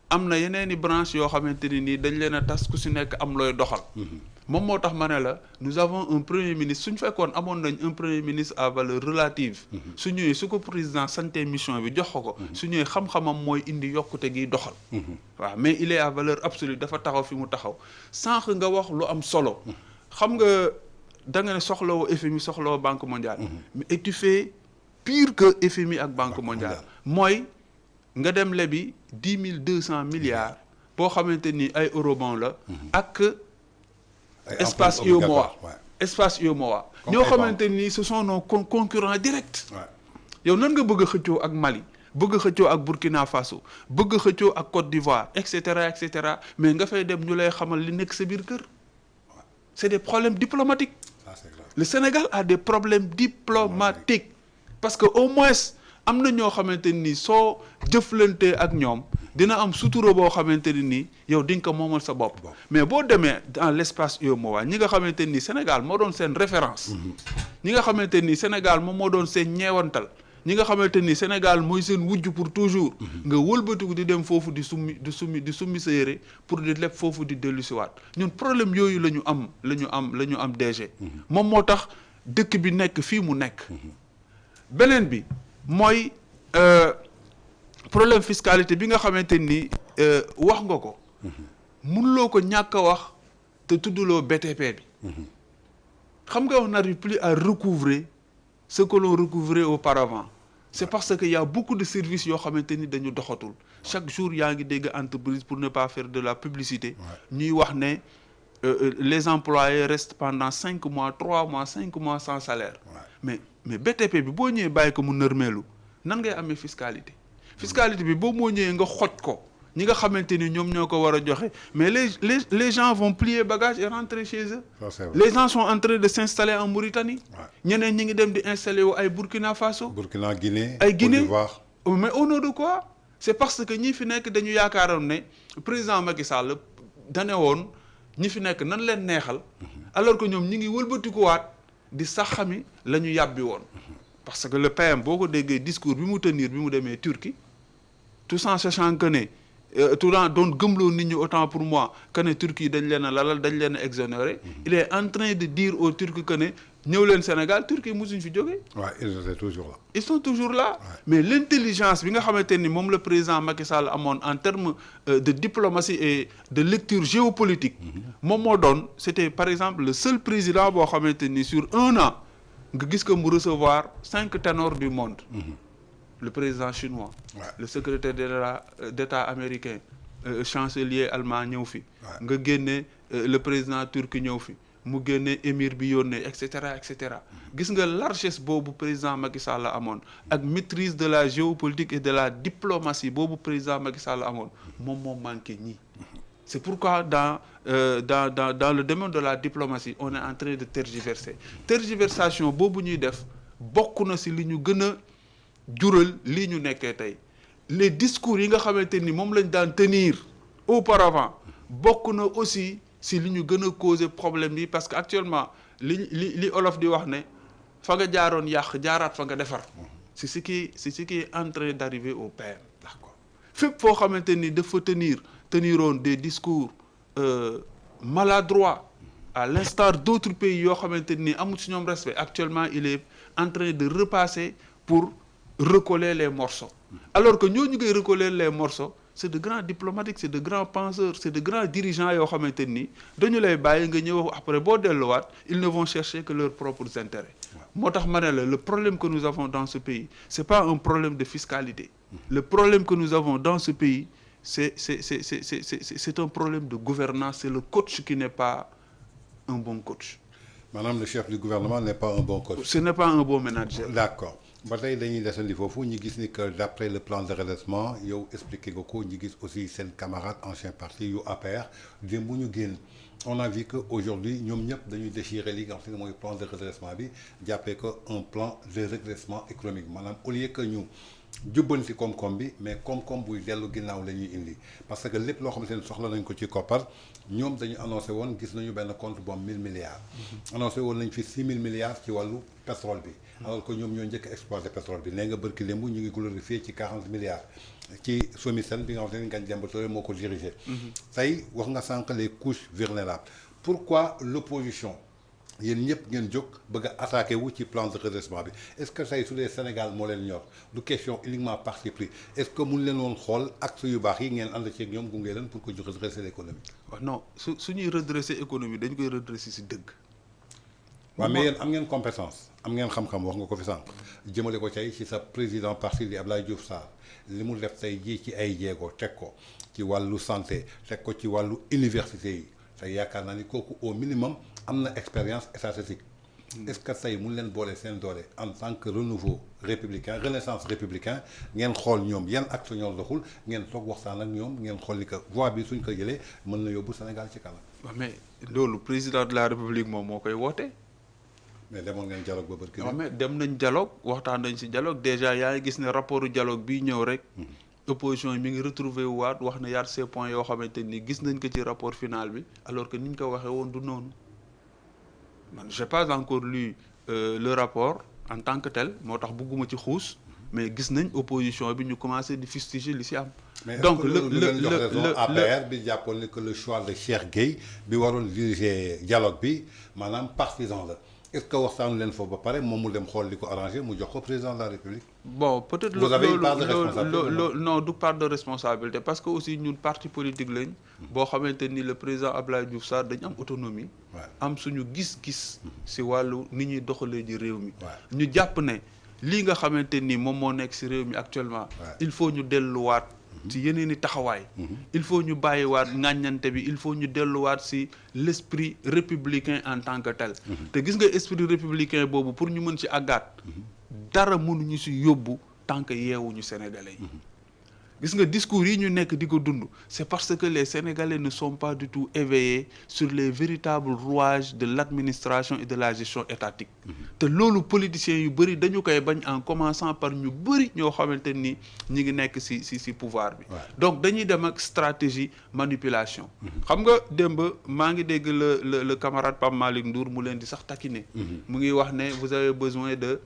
am na yeneeni branche yoo xamante ni nii dañ leen a tas ku si nekk am looy doxal. moom moo tax ma ne la nous avons un premier ministre suñ fekkoon amoon nañ un premier ministre à valeur relative. su ñëwee su ko président santé mission bi jox ko. su ñëwee xam-xamam mooy indi yokkute gi doxal. waaw mais il est à valeur absolue dafa taxaw fi mu taxaw sànq nga wax lu am solo. xam nga da nga ne soxlawoo FMI soxlawoo Banque mondiale. mais et tu fais pire que FMI ak Banque mondiale mooy. nga dem lebi 10 200 milliards boo xamante ni ay eurobond la ak espace UEMOA ñoo xamante ni ce sont nos concurrents directs yow nan nga bëgg a xëccoo ak Mali bëgg a xëccoo ak Burkina Faso bëgg a xëccoo ak Côte d'Ivoire et cetera mais nga fay dem ñu lay xamal li nekk sa biir kër c'est des problèmes diplomatiques. Le Sénégal a des problèmes diplomatiques parce que au moins am na ñoo xamante ni soo jëflantee ak ñoom dina am sutura boo xamante ni nii yow di nga ko moomal sa bopp. mais boo demee dans l'espace UEMOA ñi nga xamante ni Sénégal moo doon seen référence. ñi nga xamante ni Sénégal moom moo doon seen ñeewantal ñi nga xamante ni Sénégal mooy seen wujj pour toujours. nga wëlbatiku di dem foofu di summi sa yére pour di leb foofu di dellusiwaat ñun problème yooyu la ñu am DG. moom moo tax dëkk bi nekk fii mu nekk. beneen bi. mooy problème fiscalité bi nga xamante ni wax nga ko mënuloo ko ñàkk a wax te tudduloo BTP bi xam nga on n'arrive plus à recouvrer ce que l'on recouvrait auparavant c'est parce que y a beaucoup de services yoo xamante ni dañu doxatul chaque jour yaa ngi dégg entreprise pour ne pas faire de la publicité ñuy wax ne les employés restent pendant 5 mois 3 mois 5 mois sans salaire mais BTP bi boo ñëwee bàyyi ko mu nërmeelu nan ngay amee fiscalité fiscalité bi boobu moo ñëwee nga xoj ko ñi nga xamante ni ñoom ñoo ko war a joxe mais les gens vont plier bagage et rentrer chez eux. Les gens sont en train de s'installer en Mauritanie. ñeneen ñi ngi dem di installer wu ay Burkina Faso. Burkina Guinée. ay Guinée Côte d'Ivoire. mais au nom de quoi. c'est parce que ñi fi nekk dañu yaakaaroon ne président Macky Sall dane woon ñi fi nekk nan leen neexal. alors que ñoom ñi ngi wëlbatikuwaat di saxami la ñu yàbbi woon. parce que le PM boo ko déggee discours bi mu tenir bi mu demee Turquie tout en sachant que ne tout en doon gëmloo nit ñi autant pour moi que ne Turquie dañ leen a lalal dañ leen a exonéré. il est en train de dire aux Turcs que ne ñëw leen Sénégal Turquie mosuñ fi jógee. waaw ils étaient toujours là. ils sont toujours là. mais l'intelligence bi nga xamante ni moom le président Macky Sall amoon en termes de diplomatie et de lecture géopolitique. moom moo doon c'était par exemple le seul président boo xamante ni sur un an nga gis que mu recevoir 5 ténors du monde. Le président chinois. Le secrétaire d'État américain. Chancelier allemand ñëw fi. nga génne le président turc ñëw fi. mu génne émir bi yónnee et cetera et cetera. gis nga largesse boobu président Macky Sall amoon ak maîtrise de la géopolitique et de la diplomatie boobu président Macky Sall amoon moom moo manqué ñii. c'est pourquoi dans le domaine de la diplomatie on est en train de tergiverser tergiversation boobu ñuy def bokk na si li ñu gën a jural lii ñu nekkee tey les discours yi nga xamante ni moom lañ daan tenir auparavant bokk na aussi si li ñu gën a causer problème yi parce que actuellement li olof di wax ne fa nga jaaroon yàq jaaraat fa nga defar c'est ce qui est en train d'arriver au PM. D'accord fépp foo xamante ni dafa teniroon des discours maladroits à l'instar d'autres pays yoo xamante ni amul si ñoom respect actuellement il est en train de repasser pour recoller les morceaux alors que ñooñu ngay recoller les morceaux c'est de grands diplomatiques c'est de grands penseurs c'est de grands dirigeants yoo xamante ni dañu lay bàyyi nga ñëw après boo delluwaat ils ne vont chercher que leurs propres intérêts moo tax ma ne la le problème que nous avons dans ce pays c'est pas un problème de fiscalité le problème que nous avons dans ce pays c'est un problème de gouvernance c'est le coach qui n'est pas un bon coach. Madame, le chef du gouvernement n'est pas un bon coach. Ce n'est pas un bon manager. D'accord. ba tey dañuy desandi foofu ñu gis ni que d'après le plan de redressement yow expliqué nga ko ñu gis aussi seen camarade ancien parti yu APR démb ñu génn on a vu que aujourd'hui ñoom ñëpp dañuy déchirer li nga xam ne mooy plan de redressement bi jàppee ko un plan de redressement économique maanaam au lieu que ñu jubbanti koom-koom bi mais koom-koom buy dellu ginnaaw la ñuy indi parce que lépp loo xamante ne soxla nañ ko ci koppar ñoom dañu annoncé woon gis nañu benn compte bu am 1000 milliards. annoncé woon nañ fi 6000 milliards ci wàllu pétrole bi. alors que ñoom ñoo njëkk a exploité pétrole bi nee nga bërki démb ñu ngi glorifié ci 40 milliards ci SOMISEN bi nga xam ne Ngagne Demba Touré moo ko dirigé. tey wax nga sànq les couches vulnérables pourquoi l'opposition yéen ñëpp ngeen jóg bëgg a attaqué wu ci plan de redressement bi est-ce que tey su dee Sénégal moo leen ñor du question uniquement parti pris est-ce que mun leen woon xool axe yu baax yi ngeen ànd ci ak ñoom gunge leen pour que ñu redresser l'économie. waaw non suñuy redresser économie dañ koy redresser si dëgg. waaw mais yéen am ngeen compétence am ngeen xam-xam wax nga ko fi sànq jëmale ko tey ci sa président parti di Abdoulaye Diouf Sarr li mu def tey jii ci ay jéego teg ko ci wàllu santé teg ko ci wàllu université yi tey yaakaar naa ni kooku au minimum am na expérience statistique. est-ce que tey mun leen boole seen doole en tant que renouveau républicain renaissance républicain ngeen xool ñoom yan actes ñoo doxul ngeen toog waxtaan ak ñoom ngeen xool ni que voie bi suñ ko jëlee mën na yóbbu Sénégal ci kanam. waaw mais loolu président de la république moom moo koy woote. mais demoon ngeen dialogue ba bërki. non mais dem nañ dialogue waxtaan nañ ci dialogue déjà yaa ngi gis ne rapport dialogue bii ñëw rek. opposition yi mi ngi retrouver waat wax na yaat ces points yoo xamante ni gis nañ ko ci rapport final bi alors que ni ñu ko waxee woon du noonu man j'ai pas encore lu le rapport en tant que tel moo tax bugguma ci xuus mais gis nañ opposition bi ñu commencé di fustiger li ci am. donc le APR bi jàppoon ne que le choix de Cheikh Gueye bi waroon diriger dialogue bi maanaam partisan la. est-ce que waxtaanu leen foofu ba pare moom mu dem xool li ko arrangé mu jox ko président de la République. bon peut-être vous avez une part de responsabilité non du part de responsabilité parce que aussi ñun parti politique lañ. boo xamante ni le président Abdoulaye Diouf Sarr dañu am autonomie. am suñu gis-gis. si wàllu ni ñuy doxalee ji réew mi. ñu jàpp ne lii nga xamante ni moom moo nekk si réew mi actuellement. il faut ñu delluwaat. ci yeneen i taxawaay. il faut ñu bàyyiwaat ŋàññante bi il faut ñu delluwaat si l'esprit républicain en tant que tel. te gis nga esprit républicain boobu pour ñu mën ci àggaat. dara mënuñu si yóbbu tant que yeewuñu sénégalais yi. gis nga discours yi ñu nekk di ko dund c'est parce que les Sénégalais ne sont pas du tout éveillés sur les véritables rouages de l'administration et de la gestion étatique te loolu politiciens yu bëri dañu koy bañ en commençant par ñu bëri ñoo xamante ni ñi ngi nekk ci pouvoir bi donc dañuy dem ak stratégie manipulation xam nga démb maa ngi dégg le camarade Pape Malick Ndour mu leen di sax taquiner mu ngi wax ne vous avez besoin de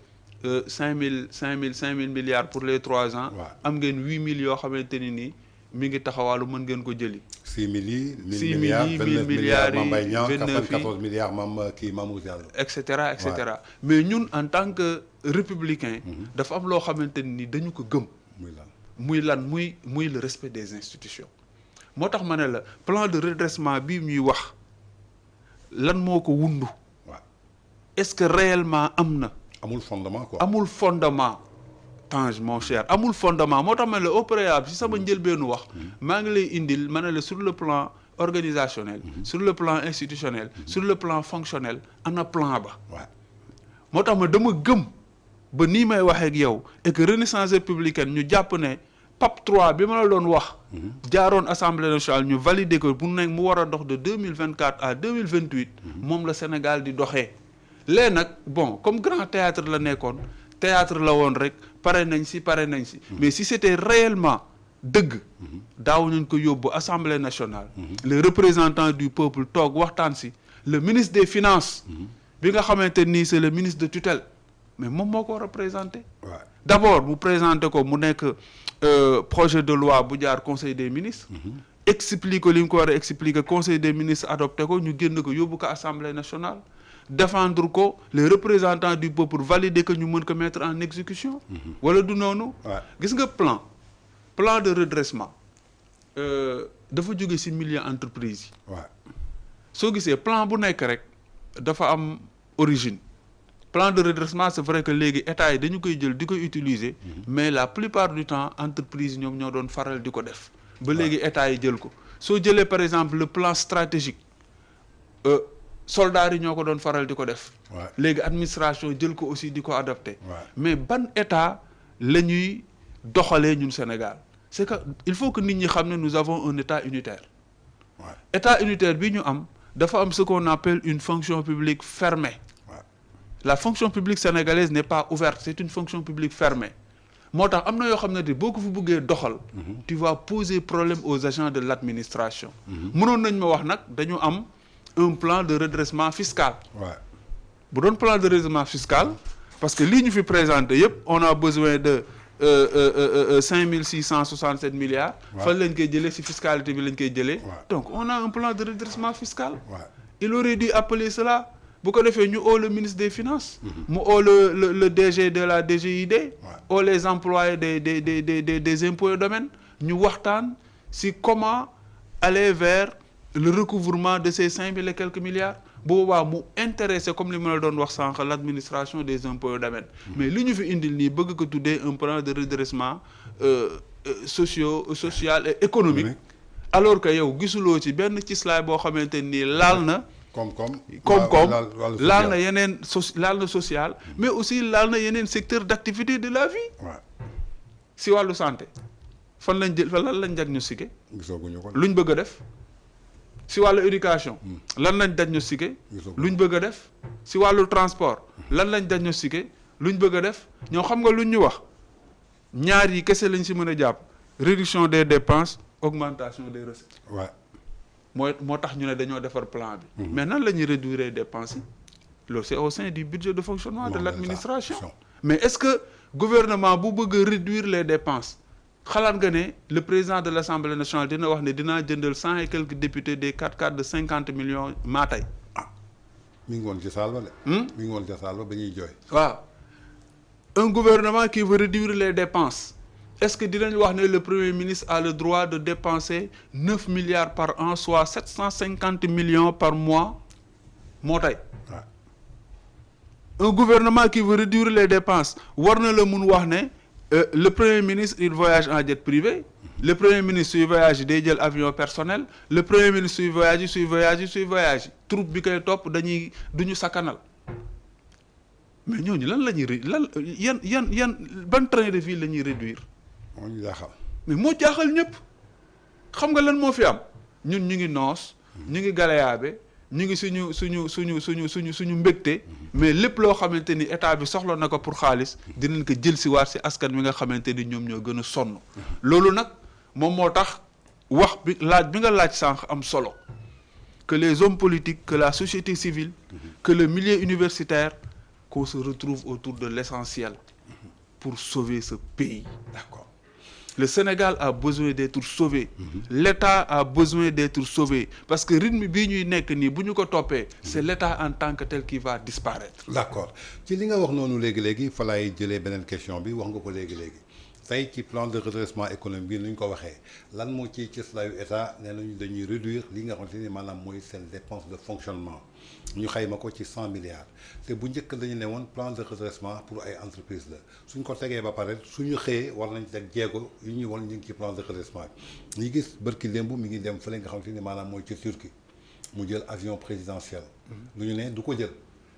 5 000 milliards pour les 3 ans. am ngeen 8 000 yoo xamante ni nii mi ngi taxawaalu mën ngeen ko jëli. 6 000 yi 1000 milliards 29 milliards Mame Mbaye Niang 94 milliards Mamour Diallo. et cetera. mais ñun en tant que républicain. dafa am loo xamante ni dañu ko gëm. muy le respect des institutions. moo tax ma ne la plan de redressement bii ñuy wax lan moo ko wundu. est-ce que réellement am na. amul fondement quoi. amul fondement Tange mon cher amul fondement moo tax ma ne la au préalable si sama njëlbeenu wax maa ngi lay indil ma ne la sur le plan organisationnel sur le plan institutionnel sur le plan fonctionnel ana plan ba moo tax ma dama gëm ba nii may waxee ak yow et que Renaissance républicaine ñu jàpp ne PAP 3 bi ma la doon wax jaaroon assemblée nationale ñu valider ko bu nekk mu war a dox de 2024 à 2028 moom la Sénégal di doxee léegi nag bon comme grand théâtre la nekkoon théâtre la woon rek pare nañ si mais si c'était réellement dëgg daaw nañ ko yóbbu assemblée nationale les représentants du peuple toog waxtaan si le ministre des finances bi nga xamante nii c'est le ministre de tutelle mais moom moo ko représenté d'abord mu présenté ko mu nekk projet de loi bu jaar conseil des ministres explique ko li mu ko war a expliquer conseil des ministres adopté ko ñu génn ko yóbbu ko assemblée nationale défendre ko les représentants du peuple valider que ñu mën ko mettre en exécution wala du noonu gis nga plan de redressement dafa jóge ci milieu entreprise yi soo gisee plan bu nekk rek dafa am origine plan de redressement c'est vrai que léegi état yi dañu koy jël di koy utiliser mais la plupart du temps entreprise ñoom ñoo doon faral di ko def ba léegi état yi jël ko soo jëlee par exemple le plan stratégique soldats yi ñoo ko doon faral di ko def léegi administration jël ko aussi di ko adopté mais ban état la ñuy doxalee ñun Sénégal c'est que il faut que nit ñi xam ne nous avons un état unitaire état unitaire bi ñu am dafa am ce qu'on appelle une fonction publique fermée la fonction publique sénégalaise n'est pas ouverte c'est une fonction publique fermée moo tax am na yoo xam ne de boo ko fi bëggee doxal tu vas poser problème aux agents de l'administration mënoon nañ ma wax nag dañu am un plan de redressement fiscal bu doon plan de redressement fiscal parce que lii ñu fi présenté yëpp on a besoin de 5667 milliards fan lañ koy jëlee ci fiscalité bi lañ koy jëlee donc on a un plan de redressement fiscal il aurait dû appeler cela bu ko defee ñu oo le ministre des finances mu oo le DG de la DGID oo les employés des impôts et domaines ñu waxtaan ci comment aller vers le recouvrement de ces 5000 et quelques milliards boobaa mu intéressé comme li ma la doon wax sànq l'administration des impôts et domaines mais li ñu fi indil nii bëgg ko tuddee un plan de redressement social et économique alors que yow gisuloo ci benn cislaay boo xamante nii laal na koom-koom laal na yeneen laal na social mais aussi laal na yeneen secteur d'activité de la vie si wàllu santé fan lañ diagnostiqué luñ bëgg a def si wàllu éducation lan lañ diagnostiqué luñ bëgg a def si wàllu transport lan lañ diagnostiqué luñ bëgg a def ñoo xam nga luñ ñu wax ñaar yi kese lañ si mën a jàpp réduction des dépenses augmentation des recettes moo tax ñu ne dañoo defar plan bi mais nan la ñuy réduire les dépenses yi loolu c'est au sein du budget de fonctionnement de l'administration mais est-ce que gouvernement bu bëgg a réduire les dépenses xalaat nga ne le président de l'Assemblée nationale dina wax ne dinaa jëndal 100 et quelques députés des 4x4 de 50 millions maa tey mi ngi woon ci saal ba de mi ngi woon ci saal ba ñuy jooy waaw un gouvernement qui veut réduire les dépenses est-ce que dinañ wax ne le premier ministre a le droit de dépenser 9 milliards par an soit 750 millions par mois moo tey un gouvernement qui veut réduire les dépenses war na la mun wax ne le premier ministre il voyage en jet privé le premier ministre suy voyage day jël avion personnel le premier ministre suy voyage troupe bi koy topp duñu sakkanal mais ñooñu lan la ñuy yan ban train de vie la ñuy réduire moo ñu jaaxal mais moo jaaxal ñëpp xam nga lan moo fi am ñun ñu ngi noos ñu ngi galayaabe ñu ngi suñu mbégte mais lépp loo xamante ni état bi soxla na ko pour xaalis dinañ ko jël si waat si askan wi nga xamante ni ñoom ñoo gën a sonn loolu nag moom moo tax wax bi nga laaj sànq am solo que les hommes politiques que la société civile que le milieu universitaire qu'on se retrouve autour de l'essentiel pour sauver ce pays. D'accord. Le Sénégal a besoin d'être sauvé. L'État a besoin d'être sauvé parce que rythme bii ñuy nekk nii bu ñu ko toppee c'est l'État en tant que tel qui va disparaître. D'accord ci li nga wax noonu léegi fa laay jëlee beneen question bi wax nga ko léegi tey ci plan de redressement économique bi nu ñu ko waxee lan moo ciy cëslaayu état nee nañu dañuy réduire li nga xamante ni maanaam mooy seen dépense de fonctionnement ñu xayma ko ci 100 milliards te bu njëkk dañu ne woon plan de redressement pour ay entreprise la suñ ko tegee ba pare suñu xëyee war nañ teg jéego yu ñuy won ñu ngi ci plan de redressement bi ñu gis bërki démb mi ngi dem fële nga xamante ni maanaam mooy ci Turquie mu jël avion présidentiel lu ñu ne du ko jël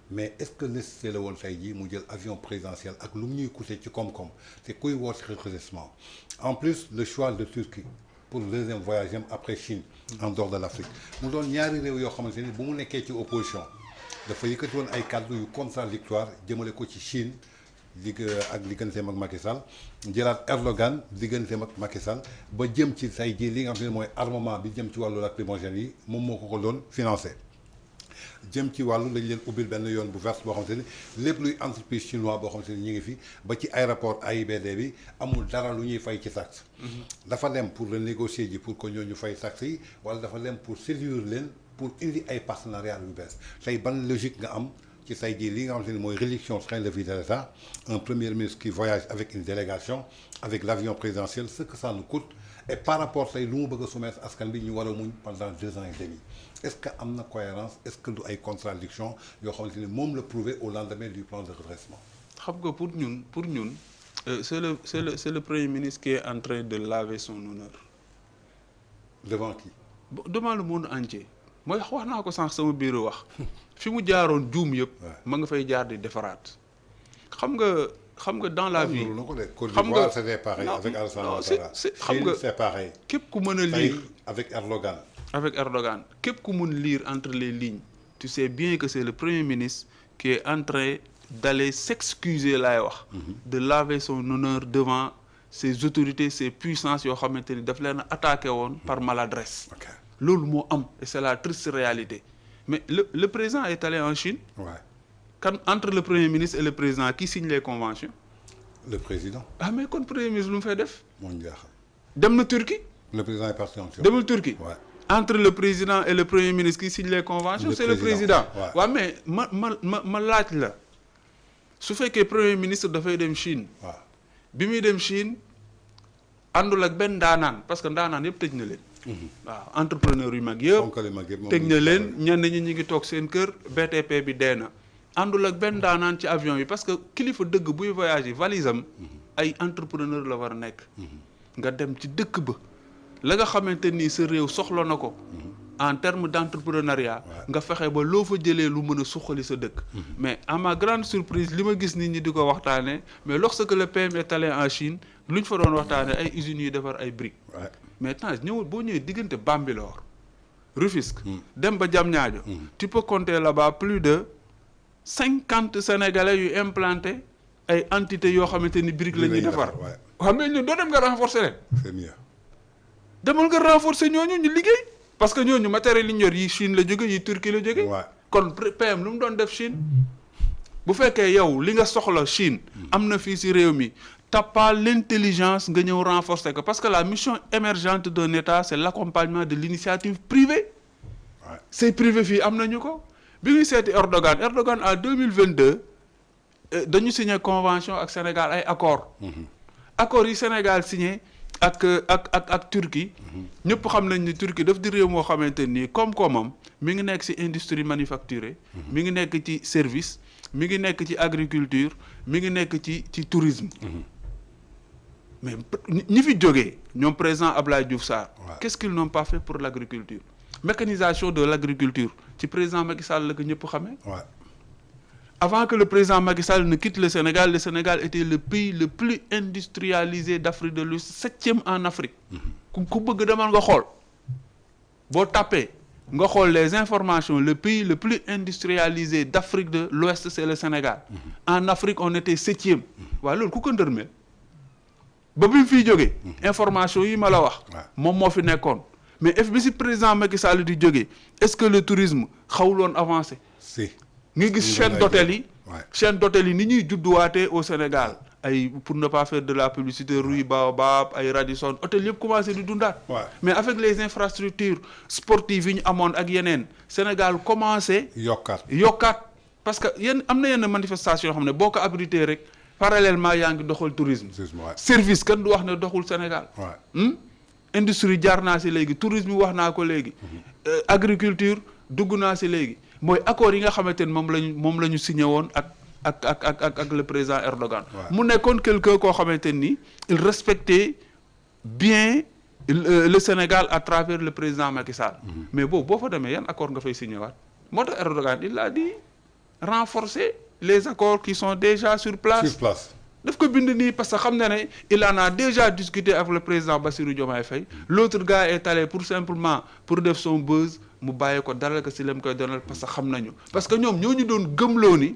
mais est-ce que nécessité la woon tey jii mu jël avion présidentiel ak lu mu ñuy coûter ci koom-koom te kuy woote redressement en plus le choix de Turquie pour le deuxième voyage am après Chine en dehors de l'Afrique mu doon ñaari réew yoo xamante ni bu mu nekkee ci opposition dafa yëkkati woon ay kàddu yu contradictoire jëmale ko ci Chine ak digganteem ak Macky Sall jëlaat Erdogan digganteem ak Macky Sall ba jëm ci tey jii li nga xam ne mooy armement bi jëm ci wàllu lacrymogène yi moom moo ko doon financé jëm ci wàllu lañ leen ubbil benn yoon bu verte boo xamante ni lépp luy entreprise chinois boo xamante ni ñu ngi fi ba ci aéroport AIBD bi amul dara lu ñuy fay ci taxe dafa dem pour le négocier ji pour que ñooñu fay taxe yi wala dafa dem pour séduire leen pour indi ay partenariat yu bees tey ban logique nga am ci say jii li nga xamante ni mooy réduction train de vie de l'État un premier ministre qui voyage avec une délégation avec l'avion présidentiel ce que ça nous coûte et par rapport tey lu mu bëgg a soumettre askan bi ñu war a muñ pendant 2 ans et demi est-ce que am na cohérence est-ce que du ay contradiction yoo xamante ni moom la prouvé au lendemain du plan de redressement. xam nga pour ñun c'est le premier ministre qui est en train de laver son honneur. devant qui. devant le monde entier mooy wax naa ko sànq sama biir wax fi mu jaaroon juum yëpp. ma nga fay jaar di defaraat xam nga dans la vie. xam nga c'était pareil avec Alassane Ouattara. xam nga c'est pareil. képp ku mën a lire avec Erdogan. képp ku mën lire entre les lignes tu sais bien que c'est le premier ministre qui est en train d'aller s'excuser laay wax de laver son honneur devant ces autorités ces puissances yoo xamante ni daf leen attaqué woon par maladresse loolu moo am et c'est la triste réalité mais le président est allé en Chine entre le premier ministre et le président qui signe les conventions le président mais kon premier ministre lu mu fay def moo ñu jaaxal dem na Turquie le président est parti en Turquie demul Turquie entre le président et le premier ministre qui signe les conventions c'est le président waaw mais ma laaj la su fekkee premier ministre dafay dem Chine bi muy dem Chine àndul ak benn ndaanaan parce que ndaanaan yëpp tëj na leen entrepreneur yu mag yëpp tëj na leen ñenn ñi ñu ngi toog seen kër BTP bi dee na àndul ak benn ndaanaan ci avion bi parce que kilifa dëgg buy voyager valise am ay entrepreneur la war a nekk nga dem ci dëkk ba la nga xamante ni sa réew soxla na ko en termes d'entrepreneuriat nga fexe ba loo fa jëlee lu mën a suqali sa dëkk mais à ma grande surprise li ma gis nit ñi di ko waxtaane mais lorsque le PM est allé en Chine lu ñu fa doon waxtaane ay usines yuy defar ay briques mais temps boo ñëwee diggante Bambilor Rufisque dem ba Diamniadio tu peux compter là-bas plus de 50 Sénégalais yu implanté ay entités yoo xamante ni briques la ñuy defar waaw mais ñun doo dem nga renforcer leen c'est mieux demal nga renforcer ñooñu ñu liggéey parce que ñooñu matériel yi ñu yor yi Chine la jóge yi Turquie la jóge kon PM lu mu doon def Chine bu fekkee yow li nga soxla Chine am na fii ci réew mi t'as pas l'intelligence nga ñëw renforcer ko parce que la mission émergente d'un État c'est l'accompagnement de l'initiative privée c'est privé fii am nañu ko bi ñuy seeti Erdogan en 2022 dañu signé convention ak Sénégal ay accords yi Sénégal signé ak Turquie ñëpp xam nañ ni Turquie daf di réew moo xamante nii koom-koomam mi ngi nekk ci industrie manufacturée mi ngi nekk ci service mi ngi nekk ci agriculture mi ngi nekk ci tourisme mais ñi fi jógee ñoom président Abdoulaye Diouf Sarr qu'est-ce qu'ils n'ont pas fait pour l'agriculture mécanisation de l'agriculture ci président Macky Sall la ko ñëpp xamee avant que le président Macky Sall ne quitte le Sénégal était le pays le plus industrialisé d'Afrique de l'Ouest, 7e en Afrique. ku bëgg demal nga xool boo tapé nga xool les informations, le pays le plus industrialisé d'Afrique de l'Ouest c'est le Sénégal. En Afrique on était 7e. waaw loolu ku ko ndërmeel ba bi mu fiy jógee information yi ma la wax moom moo fi nekkoon mais bi si président Macky Sall di jógee est-ce que le tourisme xawuloon avancé si nga gis chaîne d'hôtel yi ni ñuy judduwaatee au Sénégal ay pour ne pas faire de la publicité Rui Baobab ay Radisson hôtel yëpp commencé di dundaat mais avec les infrastructures sportives yi ñu amoon ak yeneen Sénégal commencé yokkaat parce que am na yenn manifestation yoo xam ne boo ko abrité rek parallèlement yaa ngi doxal tourisme service kan du wax ne doxul Sénégal industrie jaar naa si léegi tourisme wax naa ko léegi agriculture dugg naa si léegi mooy accord yi nga xamante ne moom la ñu signé woon ak le président Erdogan mu nekkoon quelqu'un koo xamante ni il respectait bien le Sénégal à travers le président Macky Sall mais boo fa demee yan accord nga fay signé waat moo tax Erdogan il a dit renforcer les accords qui sont déjà sur place daf ko bind nii parce que xam na ne il en a déjà discuté avec le président Bassirou Diomaye Faye l'autre gars est allé pour def son buzz mu bàyyi ko dalal ko si lem koy donal parce que xam nañu parce que ñoom ñoo ñu doon gëmloo ni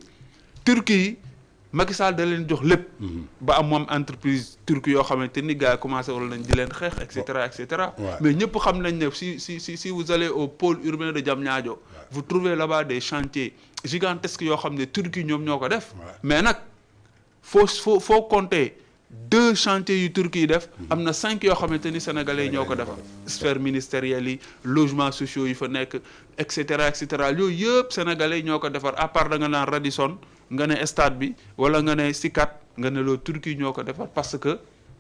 Turquie Macky Sall da leen jox lépp ba am moom entreprise turque yoo xamante ni gars yi commencé wala nañ di leen xeex et cetera mais ñëpp xam nañ ne si vous allez au pôle urbain de Diamniadio vous trouvez là-bas des chantiers gigantesques yoo xam ne Turquie ñoom ñoo ko def mais nag faut compter 2 chantiers yu Turquie yi def am na 5 yoo xamante ni sénégalais ñoo ko defar sphère ministérielle yi logements sociaux yi fa nekk et cetera yooyu yëpp sénégalais ñoo ko defar à part da nga naan Radisson nga ne stade bi wala nga ne Sikat nga ne loolu Turquie ñoo ko defar parce que